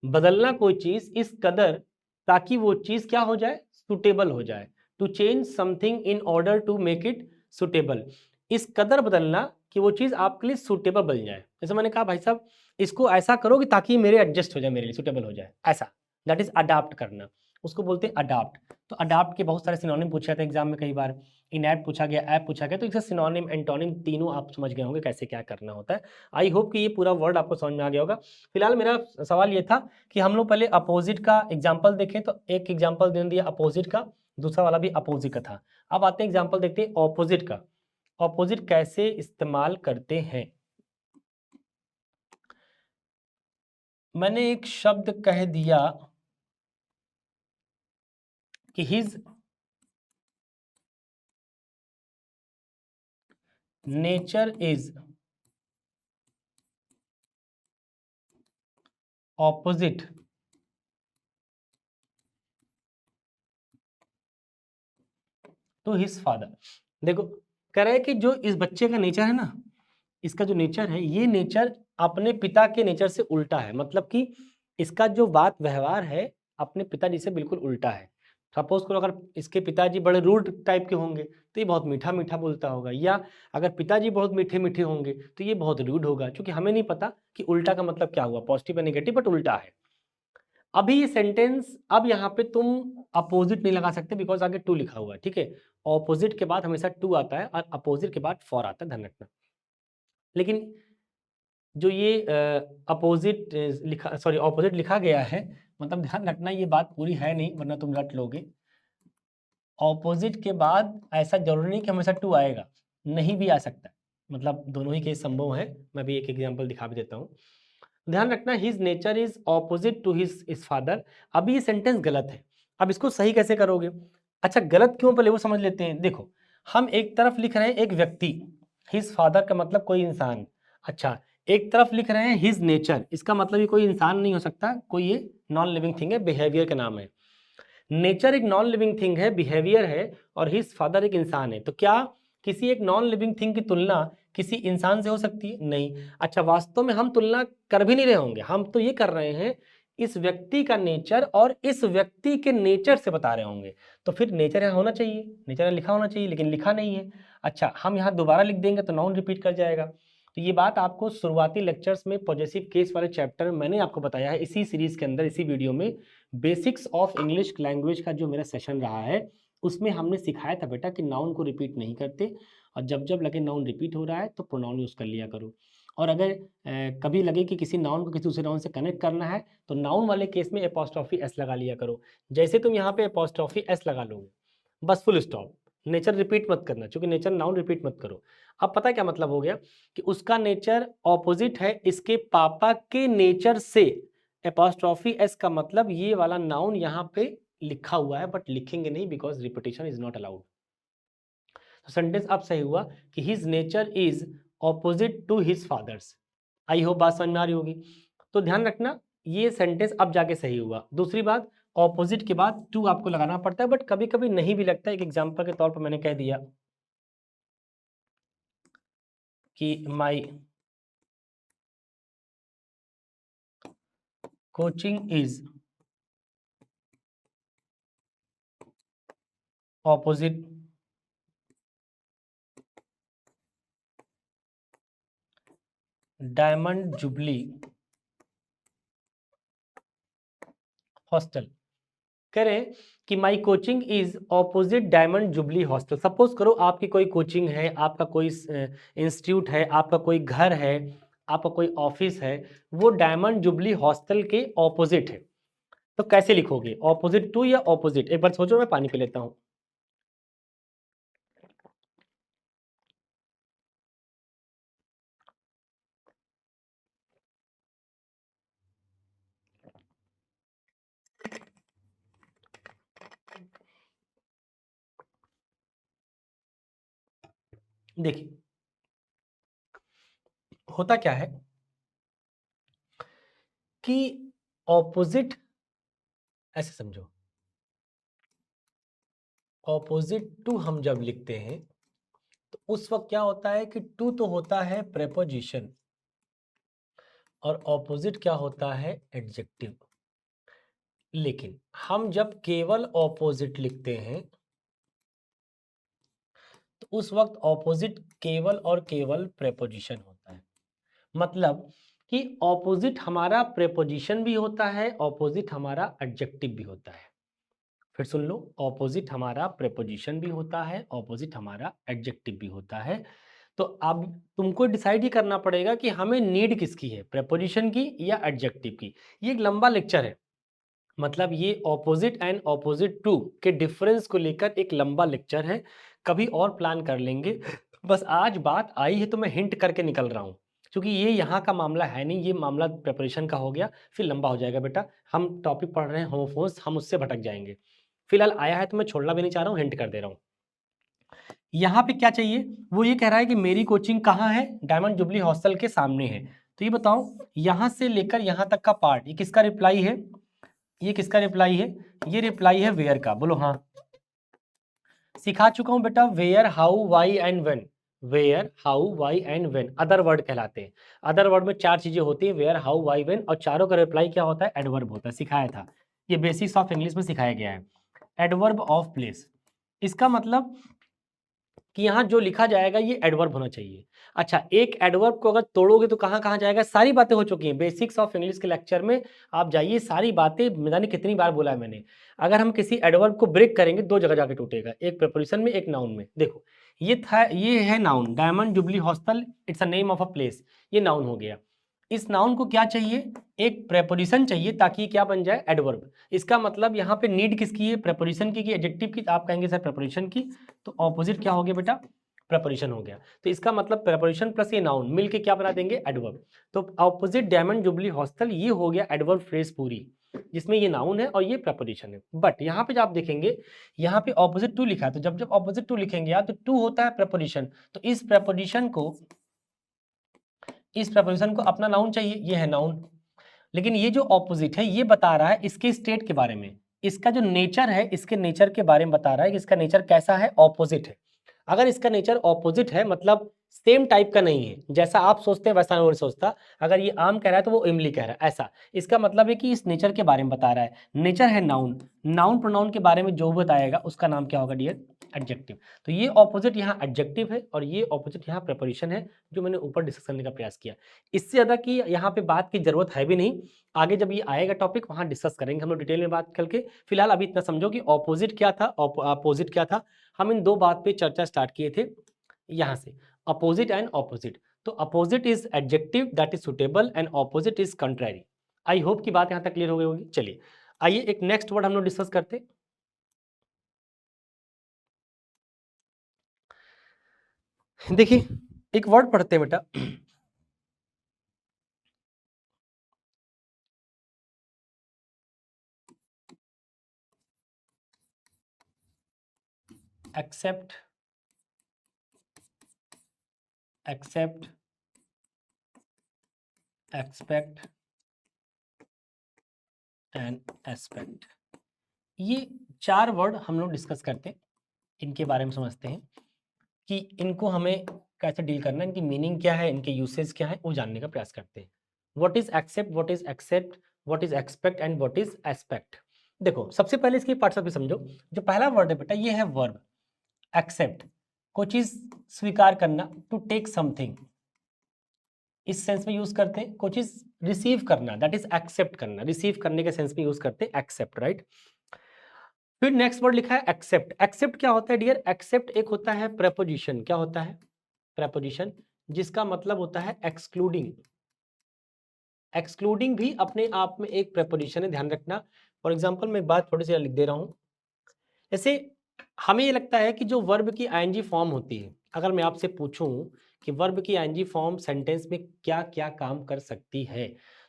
बदलना कोई चीज इस कदर ताकि वो चीज क्या हो जाए, सुटेबल हो जाए। To change something in order to make it suitable, इस कदर बदलना कि वो चीज आपके लिए सुटेबल बन जाए। जैसे मैंने कहा भाई साहब इसको ऐसा करो कि ताकि मेरे एडजस्ट हो जाए, मेरे लिए सुटेबल हो जाए, ऐसा, दैट इज अडाप्ट करना, उसको बोलते हैं अडाप्ट। तो अडाप्ट के बहुत सारे सिनोनिम पूछे जाते हैं एग्जाम में कई बार, इनएप्ट पूछा गया, ऐप पूछा गया, तो इससे सिनोनिम एंटोनिम तीनों आप समझ गए होंगे कैसे क्या करना होता है। आई होप कि ये पूरा वर्ड आपको समझ में आ गया होगा। फिलहाल मेरा सवाल ये था कि हम लोग पहले अपोजिट का एग्जाम्पल देखें, तो एक एग्जाम्पल दे दिया अपोजिट का, दूसरा वाला भी अपोजिट का था। अब आते हैं एग्जाम्पल देखते हैं ऑपोजिट का, ऑपोजिट कैसे इस्तेमाल करते हैं। मैंने एक शब्द कह दिया कि his nature is opposite to his father. देखो कह रहे हैं कि जो इस बच्चे का नेचर है ना, इसका जो नेचर है, ये नेचर अपने पिता के नेचर से उल्टा है, मतलब कि इसका जो बात व्यवहार है अपने पिताजी से बिल्कुल उल्टा है। सपोज करो अगर इसके पिताजी बड़े रूड टाइप के होंगे तो ये बहुत मीठा मीठा बोलता होगा, या अगर पिताजी बहुत मीठे मीठे होंगे तो ये बहुत रूड होगा, क्योंकि हमें नहीं पता कि उल्टा का मतलब क्या हुआ, पॉजिटिव या नेगेटिव, बट उल्टा है। अभी ये सेंटेंस, अब यहाँ पे तुम अपोजिट नहीं लगा सकते बिकॉज आगे टू लिखा हुआ है, ठीक है। ऑपोजिट के बाद हमेशा टू आता है और अपोजिट के बाद फॉर आता है, ध्यान रखना। लेकिन जो ये अपोजिट लिखा, सॉरी ऑपोजिट लिखा गया है, मतलब ध्यान रखना ये बात पूरी है नहीं वरना तुम रट लोगे। ऑपोजिट के बाद ऐसा जरूरी नहीं कि हमेशा टू आएगा, नहीं भी आ सकता है, मतलब दोनों ही केस संभव है। मैं भी एक एग्जांपल दिखा भी देता हूँ, ध्यान रखना। His nature is opposite to his father. अभी ये सेंटेंस गलत है, अब इसको सही कैसे करोगे। अच्छा गलत क्यों, पहले वो समझ लेते हैं। देखो हम एक तरफ लिख रहे हैं एक व्यक्ति, हिज फादर का मतलब कोई इंसान। अच्छा एक तरफ लिख रहे हैं हिज नेचर, इसका मतलब ये कोई इंसान नहीं हो सकता, कोई ये नॉन लिविंग थिंग है, बिहेवियर का नाम है। नेचर एक नॉन लिविंग थिंग है, बिहेवियर है, और हिज फादर एक इंसान है। तो क्या किसी एक नॉन लिविंग थिंग की तुलना किसी इंसान से हो सकती है? नहीं। अच्छा, वास्तव में हम तुलना कर भी नहीं रहे होंगे, हम तो ये कर रहे हैं इस व्यक्ति का नेचर और इस व्यक्ति के नेचर से बता रहे होंगे। तो फिर नेचर यहाँ होना चाहिए, नेचर यहाँ लिखा होना चाहिए, लेकिन लिखा नहीं है। अच्छा, हम यहाँ दोबारा लिख देंगे तो नाउन रिपीट कर जाएगा। तो ये बात आपको शुरुआती लेक्चर्स में पॉजेसिव केस वाले चैप्टर में मैंने आपको बताया है, इसी सीरीज के अंदर, इसी वीडियो में बेसिक्स ऑफ इंग्लिश लैंग्वेज का जो मेरा सेशन रहा है उसमें हमने सिखाया था बेटा कि नाउन को रिपीट नहीं करते, और जब जब लगे नाउन रिपीट हो रहा है तो प्रोनाउन यूज़ कर लिया करो। और अगर कभी लगे कि किसी नाउन को किसी दूसरे नाउन से कनेक्ट करना है तो नाउन वाले केस में एपॉस्ट्रॉफी एस लगा लिया करो। जैसे तुम यहाँ पे एपॉस्ट्रॉफी एस लगा लोगे, बस फुल स्टॉप, नेचर रिपीट मत करना, क्योंकि नेचर नाउन रिपीट मत करो। अब पता है क्या मतलब हो गया कि उसका नेचर ऑपोजिट है इसके पापा के नेचर से। एपॉस्ट्रॉफी एस का मतलब ये वाला नाउन यहाँ पे लिखा हुआ है, बट लिखेंगे नहीं because repetition is not allowed. तो सेंटेंस अब सही हुआ कि his nature is opposite to his father's. I hope बात समझ में आ रही होगी। तो ध्यान रखना ये सेंटेंस अब जाके सही हुआ। दूसरी बात, ऑपोजिट के बाद टू आपको लगाना पड़ता है, बट कभी कभी नहीं भी लगता। एक एग्जांपल के तौर पर मैंने कह दिया कि my coaching is opposite diamond jubilee hostel. करें कि my coaching is opposite diamond jubilee hostel. Suppose करो आपकी कोई कोचिंग है, आपका कोई इंस्टीट्यूट है, आपका कोई घर है, आपका कोई ऑफिस है, वो डायमंड जुबली हॉस्टल के ऑपोजिट है। तो कैसे लिखोगे, ऑपोजिट टू या ऑपोजिट? एक बार सोचो, मैं पानी पी लेता हूं। देखिए होता क्या है कि ऑपोजिट, ऐसे समझो, ऑपोजिट टू हम जब लिखते हैं तो उस वक्त क्या होता है कि टू तो होता है प्रेपोजिशन और ऑपोजिट क्या होता है, एडजेक्टिव। लेकिन हम जब केवल ऑपोजिट लिखते हैं तो उस वक्त ऑपोजिट केवल और केवल प्रेपोजिशन होता है। मतलब कि ऑपोजिट हमारा प्रेपोजिशन भी होता है, ऑपोजिट हमारा एडजेक्टिव भी होता है। फिर सुन लो, ऑपोजिट हमारा प्रेपोजिशन भी होता है, ऑपोजिट हमारा एडजेक्टिव भी होता है। तो अब तुमको डिसाइड ही करना पड़ेगा कि हमें नीड किसकी है, प्रेपोजिशन की या एडजेक्टिव की। ये एक लंबा लेक्चर है, मतलब ये ऑपोजिट एंड ऑपोजिट टू के डिफरेंस को लेकर एक लंबा लेक्चर है, कभी और प्लान कर लेंगे। बस आज बात आई है तो मैं हिंट करके निकल रहा हूँ, क्योंकि ये यहाँ का मामला है नहीं, ये मामला प्रिपरेशन का हो गया, फिर लंबा हो जाएगा बेटा। हम टॉपिक पढ़ रहे हैं होमोफोन्स, हम उससे भटक जाएंगे। फिलहाल आया है तो मैं छोड़ना भी नहीं चाह रहा हूँ, हिंट कर दे रहा हूँ। यहाँ पे क्या चाहिए, वो ये कह रहा है कि मेरी कोचिंग कहाँ है, डायमंड जुबली हॉस्टल के सामने है। तो ये बताओ, यहाँ से लेकर यहाँ तक का पार्ट, ये किसका रिप्लाई है, ये किसका रिप्लाई है, ये रिप्लाई है वेयर का। बोलो हाँ। सिखा चुका हूं बेटा, where, how, why and when. Where, how, why and when other word कहलाते हैं। अदर वर्ड में चार चीजें होती है, वेयर, हाउ, वाई, व्हेन, और चारों का रिप्लाई क्या होता है, एडवर्ब होता है। सिखाया था, ये बेसिक्स ऑफ इंग्लिश में सिखाया गया है। एडवर्ब ऑफ प्लेस, इसका मतलब कि यहाँ जो लिखा जाएगा ये एडवर्ब होना चाहिए। अच्छा, एक एडवर्ब को अगर तोड़ोगे तो कहाँ कहाँ जाएगा, सारी बातें हो चुकी हैं बेसिक्स ऑफ इंग्लिश के लेक्चर में, आप जाइए, सारी बातें, मैंने कितनी बार बोला है मैंने। अगर हम किसी एडवर्ब को ब्रेक करेंगे दो जगह जाके टूटेगा, एक प्रीपोजिशन में, एक नाउन में। देखो ये था, ये है noun, diamond jubilee hostel, it's a name of a place, ये नाउन हो गया। इस नाउन को क्या चाहिए, एक प्रेपोजिशन चाहिए, ताकि ये क्या बन जाए, एडवर्ब। इसका मतलब यहाँ पे नीड किसकी है, प्रेपोजिशन की एडजेक्टिव की? आप कहेंगे सर प्रेपोजिशन की, तो ऑपोजिट क्या हो गया बेटा, प्रेपोजिशन हो गया। तो इसका मतलब प्रेपोजिशन प्लस ये नाउन मिलके क्या बना देंगे, एडवर्ब। तो ऑपोजिट डायमंड जुबली हॉस्टल, ये हो गया एडवर्ब फ्रेज पूरी, जिसमें ये नाउन है और ये प्रेपोजिशन है। बट यहाँ पे जब आप देखेंगे, यहाँ पे ऑपोजिट टू लिखा है, तो जब जब ऑपोजिट टू लिखेंगे यार, तो टू होता है प्रेपोजिशन, तो इस प्रेपोजिशन को अपना नाउन चाहिए, ये है नाउन। लेकिन ये जो ऑपोजिट है ये बता रहा है इसके स्टेट के बारे में, इसका जो नेचर है, इसके नेचर के बारे में बता रहा है कि इसका नेचर कैसा है, ऑपोजिट है। अगर इसका नेचर ऑपोजिट है मतलब सेम टाइप का नहीं है, जैसा आप सोचते हैं वैसा वो नहीं सोचता। अगर ये आम कह रहा है तो वो इमली कह रहा है, ऐसा। इसका मतलब है कि इस नेचर के बारे में बता रहा है। नेचर है नाउन, नाउन प्रोनाउन के बारे में जो बताएगा उसका नाम क्या होगा डियर, एडजेक्टिव। तो ये ऑपोजिट यहाँ एडजेक्टिव है और ये ऑपोजिट यहाँ प्रेपोजिशन है, जो मैंने ऊपर डिस्कस करने का प्रयास किया। इससे ज़्यादा की यहाँ पे बात की जरूरत है भी नहीं, आगे जब ये आएगा टॉपिक वहाँ डिस्कस करेंगे हम लोग डिटेल में बात करके। फिलहाल अभी इतना समझो कि ऑपोजिट क्या था, अपोजिट क्या था। हम इन दो बात पे चर्चा स्टार्ट किए थे यहाँ से, अपोजिट एंड ऑपोजिट। तो opposite is adjective that is suitable and opposite is contrary. I hope की बात यहाँ तक क्लियर हो गई होगी। चलिए आइए एक नेक्स्ट वर्ड हम लोग डिस्कस करते। देखिए एक वर्ड पढ़ते हैं बेटा, accept, except, expect and aspect. ये चार वर्ड हम लोग डिस्कस करते हैं, इनके बारे में समझते हैं कि इनको हमें कैसे डील करना है, इनकी मीनिंग क्या है, इनके यूसेज क्या है, वो जानने का प्रयास करते हैं। What is accept, what is accept, what is expect and what is aspect. देखो सबसे पहले इसकी पार्ट्स भी समझो। जो पहला वर्ड है बेटा ये है वर्ब, एक्सेप्ट, कोई चीज स्वीकार करना, टू टेक समथिंग, इस सेंस में यूज करते हैं। कोई चीज रिसीव करना, दैट इज एक्सेप्ट करना, रिसीव करने के सेंस में यूज करते हैं एक्सेप्ट, राइट। फिर नेक्स्ट वर्ड लिखा है एक्सेप्ट। एक्सेप्ट क्या होता है डियर, एक्सेप्ट एक होता है प्रेपोजिशन। क्या होता है, प्रेपोजिशन, जिसका मतलब होता है एक्सक्लूडिंग। एक्सक्लूडिंग भी अपने आप में एक प्रेपोजिशन है, ध्यान रखना। फॉर एग्जांपल मैं एक बात थोड़ी सी लिख दे रहा हूं। जैसे हमें ये लगता है कि जो वर्ब की आईएनजी फॉर्म होती है, अगर मैं आपसे पूछूं कि वर्ब की आईएनजी फॉर्म सेंटेंस में क्या क्या काम कर सकती है,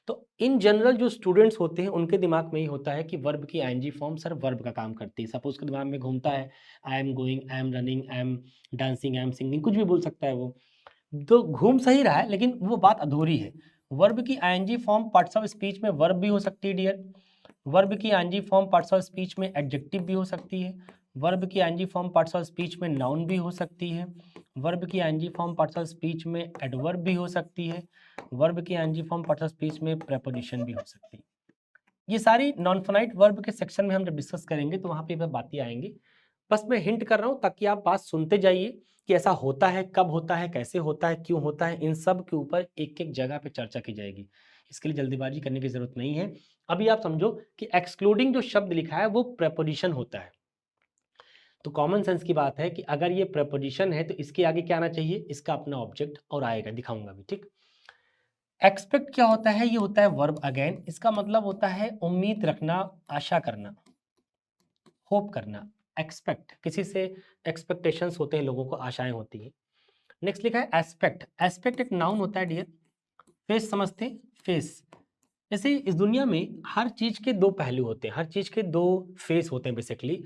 तो इन जनरल जो स्टूडेंट्स होते हैं उनके दिमाग में ही होता है कि वर्ब की आईएनजी फॉर्म सर वर्ब का काम करती है। सपोज के दिमाग में घूमता है I am going, I am running, I am dancing, I am singing, कुछ भी बोल सकता है वो। तो घूम सही रहा है लेकिन वो बात अधूरी है। वर्ब की ING form parts of speech में वर्ब भी हो सकती है डियर। वर्ब की ING form parts of speech में एडजेक्टिव भी हो सकती है। वर्ब की ING form parts of speech में नाउन भी हो सकती है। वर्ब की ING form parts of speech में एडवर्ब भी हो सकती है। वर्ब की ING form parts of speech में प्रेपोजिशन भी हो सकती है। ये सारी नॉन फाइनाइट वर्ब के सेक्शन में हम जब डिस्कस करेंगे तो वहां पे बातें आएंगी। बस मैं हिंट कर रहा हूं ताकि आप बात सुनते जाइए कि ऐसा होता है, कब होता है, कैसे होता है, क्यों होता है, इन सब के ऊपर एक एक जगह पे चर्चा की जाएगी। इसके लिए जल्दीबाजी करने की जरूरत नहीं है। अभी आप समझो कि एक्सक्लूडिंग जो शब्द लिखा है वो प्रेपोजिशन होता है। तो कॉमन सेंस की बात है कि अगर ये प्रेपोजिशन है तो इसके आगे क्या आना चाहिए, इसका अपना ऑब्जेक्ट और आएगा, दिखाऊंगा भी, ठीक। एक्सपेक्ट क्या होता है, ये होता है वर्ब अगेन। इसका मतलब होता है उम्मीद रखना, आशा करना, होप करना। एक्सपेक्ट, किसी से एक्सपेक्टेशंस होते हैं, लोगों को आशाएं होती हैं। नेक्स्ट लिखा है एस्पेक्ट। एस्पेक्ट एक नाउन होता है डियर। फेस समझते हैं, फेस। जैसे इस दुनिया में हर चीज के दो पहलू होते हैं, हर चीज के दो फेस होते हैं बेसिकली।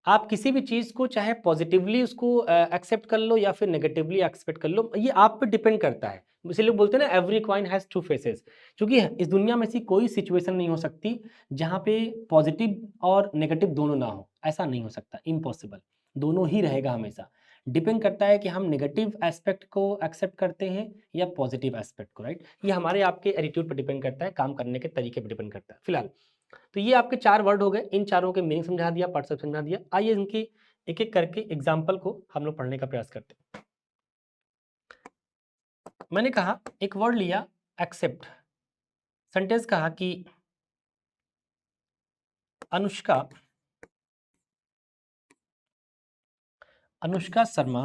आप किसी भी चीज को चाहे पॉजिटिवली उसको एक्सेप्ट कर लो या फिर नेगेटिवली एक्सेप्ट कर लो, ये आप पे डिपेंड करता है। इसीलिए लोग बोलते हैं ना every coin has two faces. क्योंकि इस दुनिया में ऐसी कोई सिचुएशन नहीं हो सकती जहां पे पॉजिटिव और नेगेटिव दोनों ना हो, ऐसा नहीं हो सकता, इम्पॉसिबल। दोनों ही रहेगा हमेशा। डिपेंड करता है कि हम नेगेटिव एस्पेक्ट को एक्सेप्ट करते हैं या पॉजिटिव एस्पेक्ट को, राइट। ये हमारे आपके एटीट्यूड पर डिपेंड करता है, काम करने के तरीके पर डिपेंड करता है। फिलहाल तो ये आपके चार वर्ड हो गए, इन चारों के मीनिंग समझा दिया, पार्ट्स समझा दिया। आइए इनकी एक एक करके एग्जाम्पल को हम लोग पढ़ने का प्रयास करते हैं। मैंने कहा एक वर्ड लिया एक्सेप्ट, सेंटेंस कहा कि Anushka, Anushka Sharma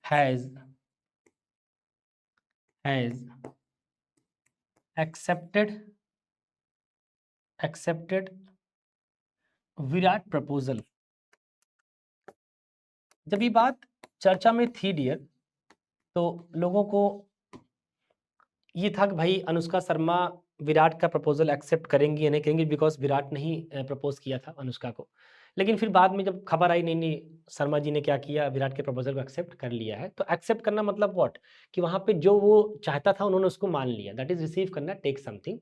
has accepted Virat proposal. जब ये बात चर्चा में थी डियर, तो लोगों को ये था कि भाई अनुष्का शर्मा विराट का प्रपोजल एक्सेप्ट करेंगी या नहीं करेंगी, बिकॉज विराट ने ही प्रपोज किया था अनुष्का को। लेकिन फिर बाद में जब खबर आई नहीं नहीं शर्मा जी ने क्या किया, विराट के प्रपोजल को एक्सेप्ट कर लिया है। तो एक्सेप्ट करना मतलब व्हाट, कि वहां पे जो वो चाहता था उन्होंने उसको मान लिया, दैट इज रिसीव करना, टेक समथिंग।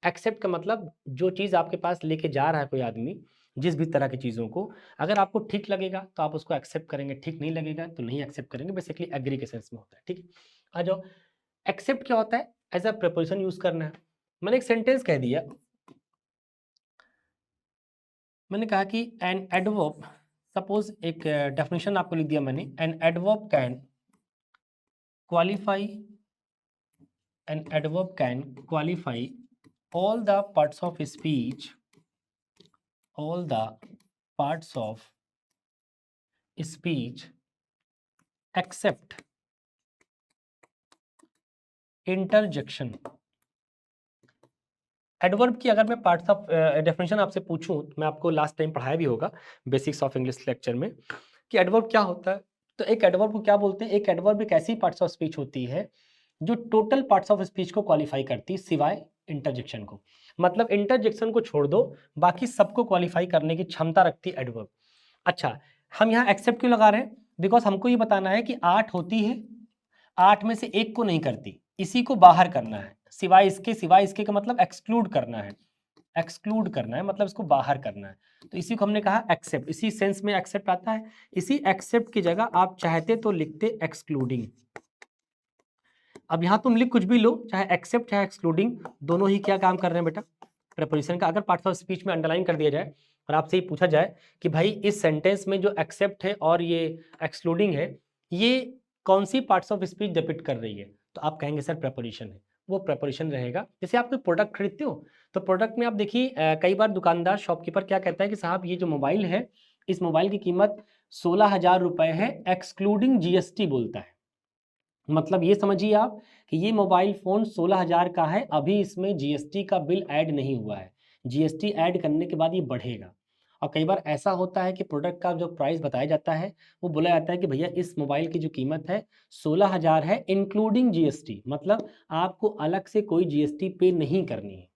एक्सेप्ट का मतलब जो चीज़ आपके पास लेके जा रहा है कोई आदमी, जिस भी तरह की चीज़ों को, अगर आपको ठीक लगेगा तो आप उसको एक्सेप्ट करेंगे, ठीक नहीं लगेगा तो नहीं एक्सेप्ट करेंगे। बेसिकली एग्री के सेंस में होता है, ठीक है। आ जाओ, एक्सेप्ट क्या होता है? एज अ प्रीपोजिशन यूज करना है। मैंने एक सेंटेंस कह दिया, मैंने कहा कि एन एडवर्ब, सपोज एक डेफिनेशन आपको लिख दिया मैंने, an adverb can qualify, an adverb can qualify all the parts of speech, all the parts of speech except interjection। Adverb की अगर मैं पार्ट्स ऑफ डेफिनेशन आपसे पूछूं तो मैं आपको लास्ट टाइम पढ़ाया भी होगा बेसिक्स ऑफ इंग्लिश लेक्चर में कि एडवर्ब क्या होता है। तो एक एडवर्ब को क्या बोलते हैं? एक एडवर्ब एक ऐसी पार्ट्स ऑफ स्पीच होती है जो टोटल पार्ट्स ऑफ स्पीच को क्वालिफाई करती है सिवाय इंटरजेक्शन को। मतलब इंटरजेक्शन को छोड़ दो, बाकी सबको क्वालिफाई करने की क्षमता रखती है एडवर्ब। अच्छा, हम यहाँ एक्सेप्ट क्यों लगा रहे हैं? बिकॉज हमको ये बताना है कि 8 होती है, 8 में से एक को नहीं करती, इसी को बाहर करना है, सिवाय इसके का मतलब एक्सक्लूड करना है, एक्सक्लूड करना है मतलब इसको बाहर करना है। तो इसी को हमने कहा एक्सेप्ट, इसी सेंस में एक्सेप्ट आता है। इसी एक्सेप्ट की जगह आप चाहते तो लिखते एक्सक्लूडिंग। अब यहां तुम लिख कुछ भी लो, चाहे एक्सेप्ट चाहे एक्सक्लूडिंग, दोनों ही क्या काम कर रहे हैं बेटा? प्रेपोजिशन का। अगर पार्ट्स ऑफ स्पीच में अंडरलाइन कर दिया जाए और आपसे ये पूछा जाए कि भाई इस सेंटेंस में जो एक्सेप्ट है और ये एक्सक्लूडिंग है, ये कौन सी पार्ट्स ऑफ स्पीच डिपिक्ट कर रही है, तो आप कहेंगे सर प्रेपोजिशन है। वो प्रेपोजिशन रहेगा। जैसे आप कोई प्रोडक्ट खरीदते हो तो प्रोडक्ट में आप देखिए कई बार दुकानदार शॉपकीपर क्या कहता है कि साहब ये जो मोबाइल है, इस मोबाइल की कीमत 16,000 रुपए है एक्सक्लूडिंग जीएसटी बोलता है। मतलब ये समझिए आप कि ये मोबाइल फ़ोन 16,000 का है, अभी इसमें जीएसटी का बिल ऐड नहीं हुआ है। जीएसटी ऐड करने के बाद ये बढ़ेगा। और कई बार ऐसा होता है कि प्रोडक्ट का जो प्राइस बताया जाता है, वो बोला जाता है कि भैया इस मोबाइल की जो कीमत है 16,000 है इंक्लूडिंग जीएसटी, मतलब आपको अलग से कोई जीएसटी पे नहीं करनी है।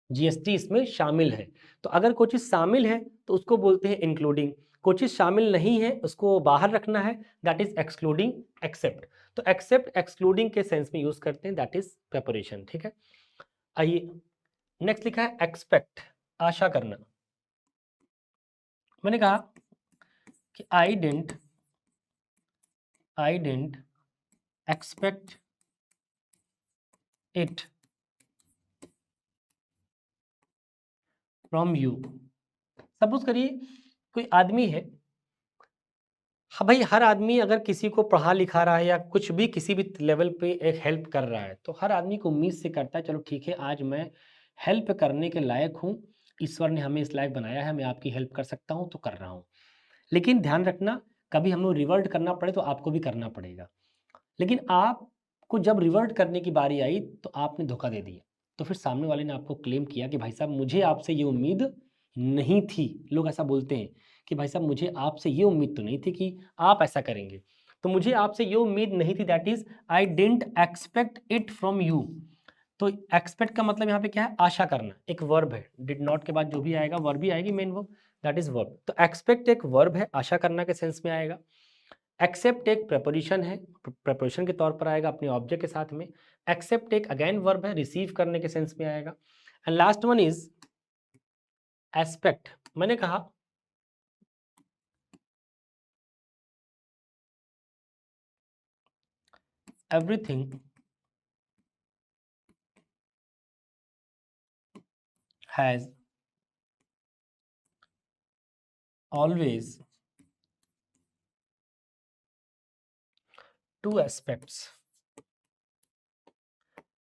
जीएसटी इसमें शामिल है। तो अगर कोई चीज़ शामिल है तो उसको बोलते हैं इंक्लूडिंग, कोई चीज़ शामिल नहीं है उसको बाहर रखना है, दैट इज एक्सक्लूडिंग एक्सेप्ट। तो एक्सेप्ट एक्सक्लूडिंग के सेंस में यूज करते हैं, दैट इज प्रेपोजिशन। ठीक है, आइए नेक्स्ट लिखा है एक्सपेक्ट, आशा करना। मैंने कहा कि I don't expect it from you. Suppose करिए कोई आदमी है, हाँ भाई, हर आदमी अगर किसी को पढ़ा लिखा रहा है या कुछ भी किसी भी लेवल पे एक हेल्प कर रहा है, तो हर आदमी को उम्मीद से करता है चलो ठीक है आज मैं हेल्प करने के लायक हूँ, ईश्वर ने हमें इस लायक बनाया है, मैं आपकी हेल्प कर सकता हूँ तो कर रहा हूँ। लेकिन ध्यान रखना, कभी हम लोग रिवर्ट करना पड़े तो आपको भी करना पड़ेगा। लेकिन आपको जब रिवर्ट करने की बारी आई तो आपने धोखा दे दिया, तो फिर सामने वाले ने आपको क्लेम किया कि भाई साहब मुझे आपसे ये उम्मीद नहीं थी। लोग ऐसा बोलते हैं कि भाई साहब मुझे आपसे ये उम्मीद तो नहीं थी कि आप ऐसा करेंगे, तो मुझे आपसे ये उम्मीद नहीं थी, that is I didn't expect it from you. तो एक्सपेक्ट का मतलब यहाँ पे क्या है? आशा करना। एक वर्ब है, डिड नॉट के बाद जो भी आएगा वर्ब ही आएगी, main verb, that is verb. तो एक्सपेक्ट एक वर्ब है, आशा करना के सेंस में आएगा। एक्सेप्ट एक प्रेपोजिशन है, प्रेपोजिशन के तौर पर आएगा अपने ऑब्जेक्ट के साथ में। एक्सेप्ट एक अगेन वर्ब है, रिसीव करने के सेंस में आएगा। And last one is aspect. मैंने कहा everything has always two aspects.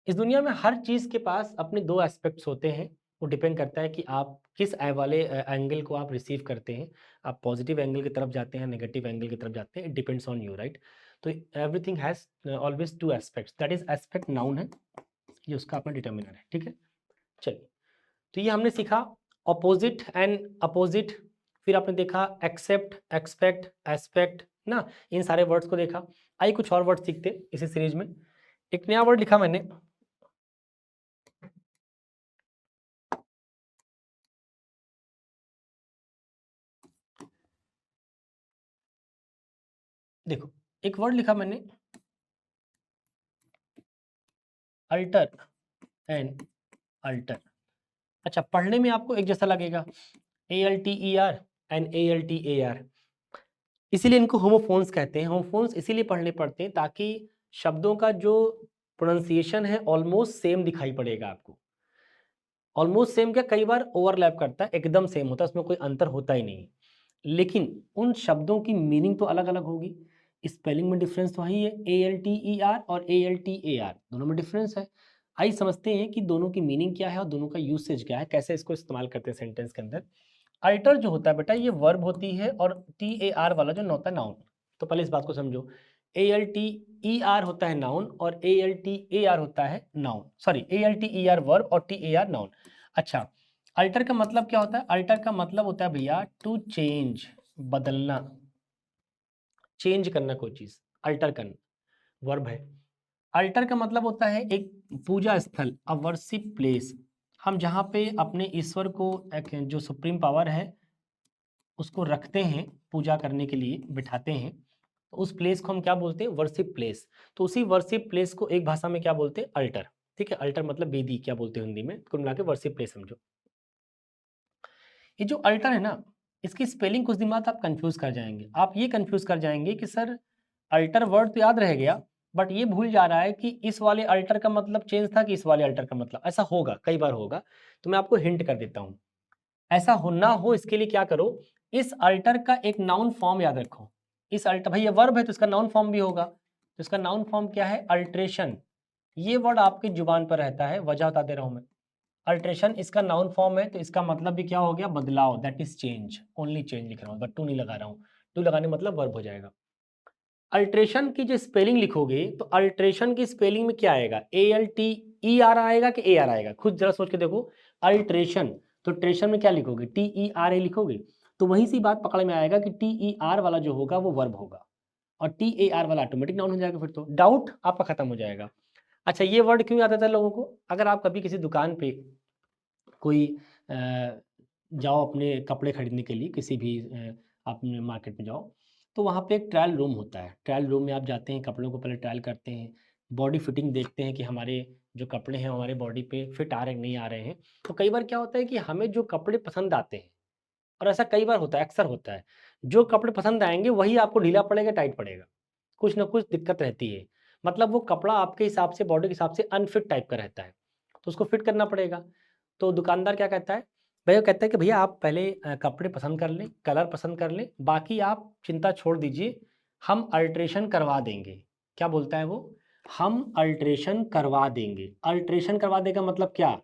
इस दुनिया में हर चीज़ के पास अपने दो एस्पेक्ट्स होते हैं। वो डिपेंड करता है कि आप किस वाले एंगल को आप रिसीव करते हैं। आप पॉजिटिव एंगल की तरफ जाते हैं, नेगेटिव एंगल की तरफ जाते हैं, it depends on you, right. तो everything has always two aspects, that is aspect noun है, ये उसका अपना डिटर्मिनर है। ठीक है, चलिए, तो ये हमने सीखा अपोजिट एंड अपोजिट। फिर आपने देखा एक्सेप्ट, एक्सपेक्ट, एस्पेक्ट ना, इन सारे वर्ड्स को देखा। आइए कुछ और वर्ड सीखते इसी सीरीज में। एक नया वर्ड लिखा मैंने, देखो एक वर्ड लिखा मैंने, अल्टर एंड अल्टर। अच्छा, पढ़ने में आपको एक जैसा लगेगा, ALTER एंड ALTAR, इसीलिए इनको होमोफोन्स कहते हैं। होमोफोन्स इसीलिए पढ़ने पड़ते हैं ताकि शब्दों का जो प्रोनाउंसिएशन है ऑलमोस्ट सेम दिखाई पड़ेगा आपको। ऑलमोस्ट सेम क्या, कई बार ओवरलैप करता है, एकदम सेम होता है, उसमें कोई अंतर होता ही नहीं, लेकिन उन शब्दों की मीनिंग तो अलग अलग होगी। स्पेलिंग में डिफरेंस तो वही है, ALTER और ALTAR दोनों में डिफरेंस है। आइए समझते हैं कि दोनों की मीनिंग क्या है और दोनों का यूसेज क्या है, कैसे इसको इस्तेमाल करते हैं सेंटेंस के अंदर। अल्टर जो होता है बेटा, ये वर्ब होती है, और TAR वाला जो होता है नाउन। तो पहले इस बात को समझो, ALTER होता है नाउन और ALTAR होता है नाउन, सॉरी ALTER वर्ब और TAR नाउन। अच्छा, अल्टर का मतलब क्या होता है? अल्टर का मतलब होता है भैया टू चेंज, बदलना, चेंज करना कोई चीज, अल्टर करना वर्ब है। अल्टर का मतलब होता है एक पूजा स्थल, अ वर्शिप प्लेस। हम जहाँ पे अपने ईश्वर को, एक जो सुप्रीम पावर है उसको रखते हैं पूजा करने के लिए, बिठाते हैं, तो उस प्लेस को हम क्या बोलते हैं? Worship place. तो उसी वर्शिप प्लेस को एक भाषा में क्या बोलते हैं? अल्टर। ठीक है, अल्टर मतलब वेदी क्या बोलते हैं हिंदी में, कुल मिला के वर्शिप प्लेस समझो। ये जो अल्टर है ना, इसकी स्पेलिंग कुछ दिन बाद आप कंफ्यूज कर जाएंगे। आप ये कंफ्यूज कर जाएंगे कि सर अल्टर वर्ड तो याद रह गया, बट ये भूल जा रहा है कि इस वाले अल्टर का मतलब चेंज था कि इस वाले अल्टर का मतलब, ऐसा होगा, कई बार होगा। तो मैं आपको हिंट कर देता हूँ, ऐसा हो ना हो इसके लिए क्या करो, इस अल्टर का एक नाउन फॉर्म याद रखो। इस अल्टर, भाई ये वर्ब है तो इसका नाउन फॉर्म भी होगा, तो इसका नाउन फॉर्म क्या है? अल्ट्रेशन। ये वर्ड आपकी जुबान पर रहता है, वजह बता दे रहा हूं मैं। अल्ट्रेशन इसका नाउन फॉर्म है, तो इसका मतलब भी क्या हो गया? बदलाव, that is change, only change लिख रहा हूँ, बट टू नहीं लगा रहा हूँ, टू लगाने मतलब वर्ब हो जाएगा। अल्ट्रेशन की जो स्पेलिंग लिखोगे तो अल्ट्रेशन की स्पेलिंग में क्या आएगा? ALTER आएगा कि AR आएगा? खुद जरा सोच के देखो। अल्ट्रेशन, तो ट्रेशन में क्या लिखोगे? TERA लिखोगे, तो वही सी बात पकड़ में आएगा कि TER वाला जो होगा वो वर्ब होगा और TAR वाला ऑटोमेटिक नाउन हो जाएगा, फिर तो डाउट आपका खत्म हो जाएगा। अच्छा, ये वर्ड क्यों आता था लोगों को? अगर आप कभी किसी दुकान पे कोई जाओ अपने कपड़े खरीदने के लिए, किसी भी अपने मार्केट में जाओ, तो वहाँ पे एक ट्रायल रूम होता है। ट्रायल रूम में आप जाते हैं, कपड़ों को पहले ट्रायल करते हैं, बॉडी फिटिंग देखते हैं कि हमारे जो कपड़े हैं हमारे बॉडी पे फिट आ रहे हैं नहीं आ रहे हैं। तो कई बार क्या होता है कि हमें जो कपड़े पसंद आते हैं, और ऐसा कई बार होता है, अक्सर होता है, जो कपड़े पसंद आएंगे वही आपको ढीला पड़ेगा, टाइट पड़ेगा, कुछ ना कुछ दिक्कत रहती है। मतलब वो कपड़ा आपके हिसाब से, बॉडी के हिसाब से अनफिट टाइप का रहता है, तो उसको फिट करना पड़ेगा। तो दुकानदार क्या कहता है? भैया कहता है कि भैया आप पहले कपड़े पसंद कर लें, कलर पसंद कर लें, बाकी आप चिंता छोड़ दीजिए, हम अल्ट्रेशन करवा देंगे। क्या बोलता है वो? हम अल्ट्रेशन करवा देंगे। अल्ट्रेशन करवा देगा मतलब क्या?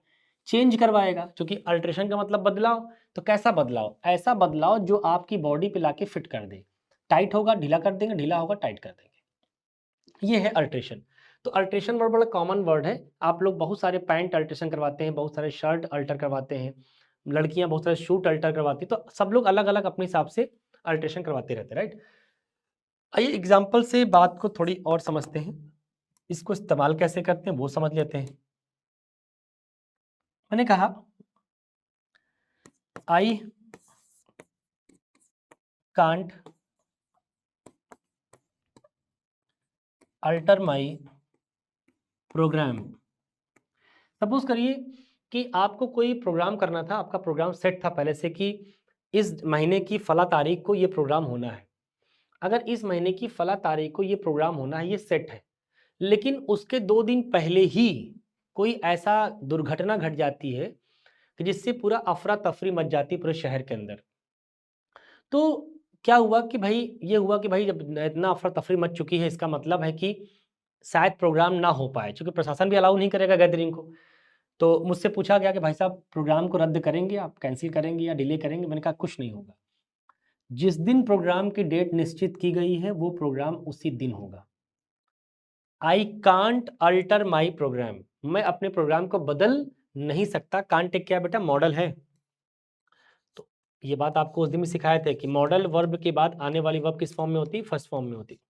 चेंज करवाएगा, क्योंकि अल्ट्रेशन का मतलब बदलाव। तो कैसा बदलाव? ऐसा बदलाव जो आपकी बॉडी पे लाके फिट कर दे। टाइट होगा ढीला कर देंगे, ढीला होगा टाइट कर देंगे, ये है अल्ट्रेशन। तो अल्ट्रेशन वर्ड बड़ा कॉमन वर्ड है। आप लोग बहुत सारे पैंट अल्ट्रेशन करवाते हैं, बहुत सारे शर्ट अल्टर करवाते हैं, लड़कियां बहुत सारे सूट अल्टर करवाती हैं, तो सब लोग अलग अलग अपने हिसाब से अल्ट्रेशन करवाते रहते हैं, राइट। आइए एग्जाम्पल से बात को थोड़ी और समझते हैं, इसको इस्तेमाल कैसे करते हैं वो समझ लेते हैं। मैंने कहा I can't alter my programme. Suppose करिए कि आपको कोई प्रोग्राम करना था, आपका प्रोग्राम सेट था पहले से कि इस महीने की फला तारीख को ये प्रोग्राम होना है। अगर इस महीने की फला तारीख को ये प्रोग्राम होना है, ये सेट है, लेकिन उसके 2 दिन पहले ही कोई ऐसा दुर्घटना घट जाती है कि जिससे पूरा अफरा तफरी मच जाती है पूरे शहर के अंदर। तो क्या हुआ कि भाई, ये हुआ कि भाई जब इतना अफरा तफरी मच चुकी है, इसका मतलब है कि शायद प्रोग्राम ना हो पाए, क्योंकि प्रशासन भी अलाउ नहीं करेगा गैदरिंग को। तो मुझसे पूछा गया कि भाई साहब प्रोग्राम को रद्द करेंगे आप, कैंसिल करेंगे या डिले करेंगे? मैंने कहा कुछ नहीं होगा, जिस दिन प्रोग्राम की डेट निश्चित की गई है वो प्रोग्राम उसी दिन होगा। I can't alter my programme, मैं अपने प्रोग्राम को बदल नहीं सकता। कांट एक क्या बेटा? मॉडल है। तो ये बात आपको उस दिन भी सिखाए थे कि मॉडल वर्ब के बाद आने वाली वर्ब किस फॉर्म में होती है? फर्स्ट फॉर्म में होती है।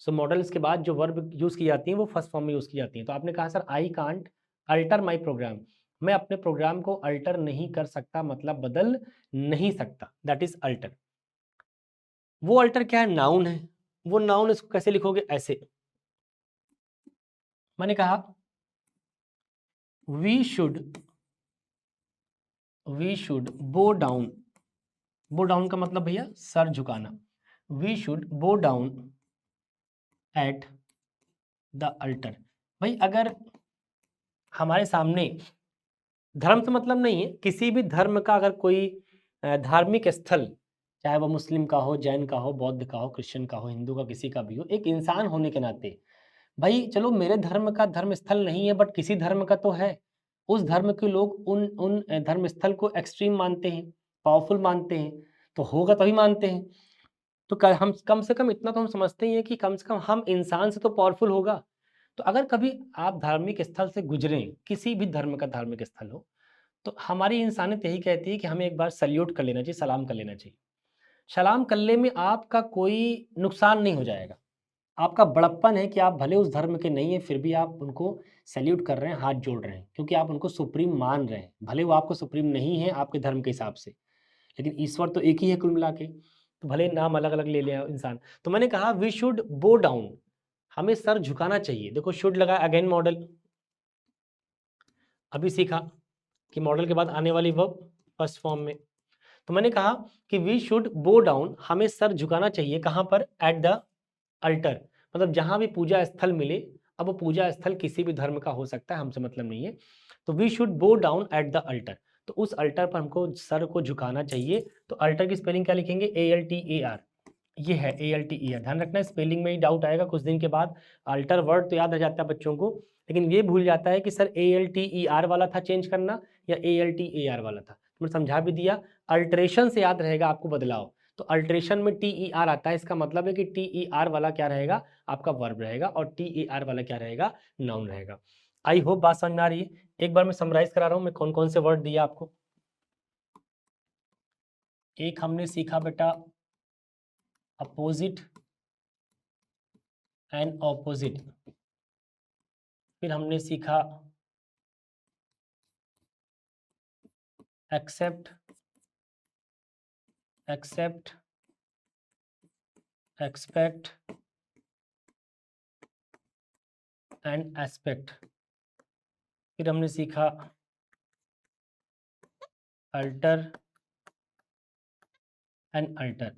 सो मॉडल्स के बाद जो वर्ब यूज की जाती हैं वो फर्स्ट फॉर्म में यूज की जाती हैं। तो आपने कहा sir I can't alter my programme, मैं अपने प्रोग्राम को अल्टर नहीं कर सकता, मतलब बदल नहीं सकता, दैट इज अल्टर। वो अल्टर क्या है? नाउन है। वो नाउन इसको कैसे लिखोगे? ऐसे। मैंने कहा we should bow down. Bow down का मतलब भैया सर झुकाना। We should bow down at the altar. भाई अगर हमारे सामने, धर्म से मतलब नहीं है, किसी भी धर्म का अगर कोई धार्मिक स्थल, चाहे वो मुस्लिम का हो, जैन का हो, बौद्ध का हो, क्रिश्चियन का हो, हिंदू का, किसी का भी हो, एक इंसान होने के नाते भाई चलो मेरे धर्म का धर्म स्थल नहीं है बट किसी धर्म का तो है। उस धर्म के लोग उन उन धर्म स्थल को एक्सट्रीम मानते हैं, पावरफुल मानते हैं, तो होगा तभी मानते हैं। तो हम कम से कम इतना तो हम समझते ही हैं कि कम से कम हम इंसान से तो पावरफुल होगा। तो अगर कभी आप धार्मिक स्थल से गुजरें, किसी भी धर्म का धार्मिक स्थल हो, तो हमारी इंसानियत यही कहती है कि हमें एक बार सल्यूट कर लेना चाहिए, सलाम कर लेना चाहिए। सलाम करने में आपका कोई नुकसान नहीं हो जाएगा। आपका बड़प्पन है कि आप भले उस धर्म के नहीं हैं, फिर भी आप उनको सैल्यूट कर रहे हैं, हाथ जोड़ रहे हैं, क्योंकि आप उनको सुप्रीम मान रहे हैं। भले वो आपको सुप्रीम नहीं है आपके धर्म के हिसाब से, लेकिन ईश्वर तो एक ही है कुल मिला के। तो भले नाम अलग-अलग ले लें इंसान। तो मैंने कहा वी शुड बो डाउन, हमें सर झुकाना चाहिए। देखो शुड लगा, अगेन मॉडल। अभी सीखा कि मॉडल के बाद आने वाली वर्ब फर्स्ट फॉर्म में। तो मैंने कहा कि वी शुड बो डाउन, हमें सर झुकाना चाहिए। कहाँ पर? एट द अल्टर, मतलब जहाँ भी पूजा स्थल मिले। अब वो पूजा स्थल किसी भी धर्म का हो सकता है, हमसे मतलब नहीं है। तो we should bow down at the altar, तो उस अल्टर पर हमको सर को झुकाना चाहिए। तो अल्टर की स्पेलिंग क्या लिखेंगे? ALTER। ये है ALTER। ध्यान रखना, स्पेलिंग में ही डाउट आएगा कुछ दिन के बाद। अल्टर वर्ड तो याद रह जाता है बच्चों को, लेकिन ये भूल जाता है कि सर ALTER वाला था चेंज करना या ALTER वाला था। मैंने समझा भी दिया। अल्ट्रेशन से याद रहेगा आपको बदलाव। तो अल्ट्रेशन में TER आता है, इसका मतलब है कि TER वाला क्या रहेगा? आपका वर्ब रहेगा, और TER वाला क्या रहेगा? नाउन रहेगा। आई होप बात समझ में आ रही है। एक बार मैं समराइज करा रहा हूँ मैं कौन कौन से वर्ड दिया आपको। एक हमने सीखा बेटा अपोजिट एंड ऑपोजिट। फिर हमने सीखा accept, except, expect and aspect. फिर हमने सीखा अल्टर एंड अल्टर।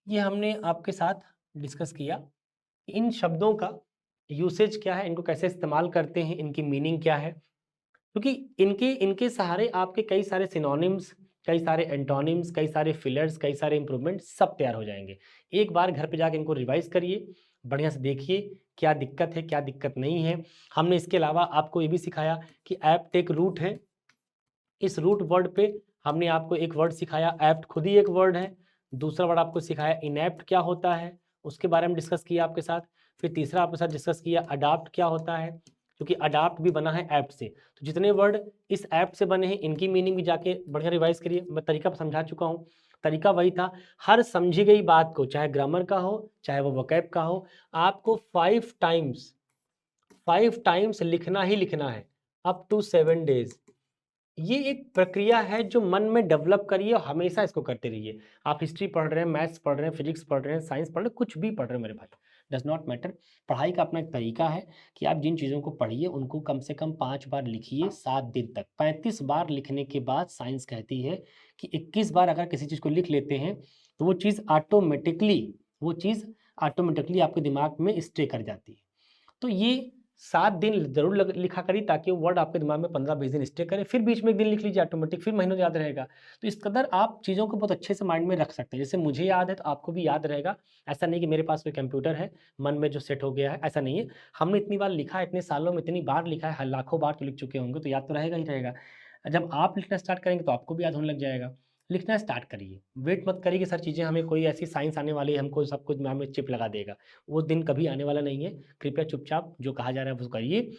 ये हमने आपके साथ डिस्कस किया कि इन शब्दों का यूसेज क्या है, इनको कैसे इस्तेमाल करते हैं, इनकी मीनिंग क्या है। क्योंकि इनके इनके सहारे आपके कई सारे सिनोनिम्स, कई सारे एंटोनिम्स, कई सारे फिलर्स, कई सारे इंप्रूवमेंट सब तैयार हो जाएंगे। एक बार घर पे जाके इनको रिवाइज करिए, बढ़िया से देखिए क्या दिक्कत है क्या दिक्कत नहीं है। हमने इसके अलावा आपको ये भी सिखाया कि ऐप्ट एक रूट है। इस रूट वर्ड पे हमने आपको एक वर्ड सिखाया, ऐप्ट खुद ही एक वर्ड है। दूसरा वर्ड आपको सिखाया इनएप्ट क्या होता है, उसके बारे में डिस्कस किया आपके साथ। फिर तीसरा आपके साथ डिस्कस किया अडाप्ट क्या होता है, क्योंकि अडाप्ट भी बना है ऐप्ट से। तो जितने वर्ड इस ऐप्ट से बने हैं इनकी मीनिंग भी जाके बढ़िया रिवाइज करिए। मैं तरीका समझा चुका हूँ। तरीका वही था, हर समझी गई बात को, चाहे ग्रामर का हो चाहे वो वोकैब का हो, आपको 5 टाइम्स लिखना ही लिखना है, अप टू 7 डेज। ये एक प्रक्रिया है जो मन में डेवलप करिए और हमेशा इसको करते रहिए। आप हिस्ट्री पढ़ रहे हैं, मैथ्स पढ़ रहे हैं, फिजिक्स पढ़ रहे हैं, साइंस पढ़ रहे हैं, कुछ भी पढ़ रहे हैं मेरे भाई, डज नॉट मैटर। पढ़ाई का अपना एक तरीका है कि आप जिन चीज़ों को पढ़िए उनको कम से कम 5 बार लिखिए 7 दिन तक। 35 बार लिखने के बाद साइंस कहती है कि 21 बार अगर किसी चीज़ को लिख लेते हैं तो वो चीज़ ऑटोमेटिकली आपके दिमाग में स्टे कर जाती है। तो ये 7 दिन ज़रूर लिखा करिए ताकि वो वर्ड आपके दिमाग में 15-20 दिन स्टे करे। फिर बीच में एक दिन लिख लीजिए, ऑटोमेटिक फिर महीनों याद रहेगा। तो इस कदर आप चीज़ों को बहुत अच्छे से माइंड में रख सकते हैं। जैसे मुझे याद है तो आपको भी याद रहेगा। ऐसा नहीं कि मेरे पास कोई कंप्यूटर है मन में जो सेट हो गया है, ऐसा नहीं है। हमने इतनी बार लिखा है, इतने सालों में इतनी बार लिखा है, लाखों बार तो लिख चुके होंगे, तो याद तो रहेगा ही रहेगा। जब आप लिखना स्टार्ट करेंगे तो आपको भी याद होने लग जाएगा। लिखना स्टार्ट करिए, वेट मत करिए कि सर चीज़ें हमें कोई ऐसी साइंस आने वाली है हमको सब कुछ दिमाग में चिप लगा देगा। वो दिन कभी आने वाला नहीं है। कृपया चुपचाप जो कहा जा रहा है वो करिए,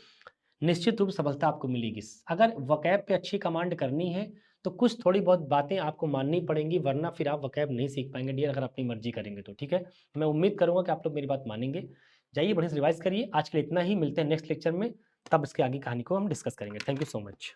निश्चित रूप से सफलता आपको मिलेगी। अगर वोकैब पे अच्छी कमांड करनी है तो कुछ थोड़ी बहुत बातें आपको माननी पड़ेंगी, वरना फिर आप वोकैब नहीं सीख पाएंगे डियर, अगर अपनी मर्जी करेंगे तो। ठीक है, मैं उम्मीद करूंगा कि आप लोग मेरी बात मानेंगे। जाइए बढ़िया से रिवाइज करिए। आज के लिए इतना ही, मिलते हैं नेक्स्ट लेक्चर में, तब इसके आगे कहानी को हम डिस्कस करेंगे। Thank you so much.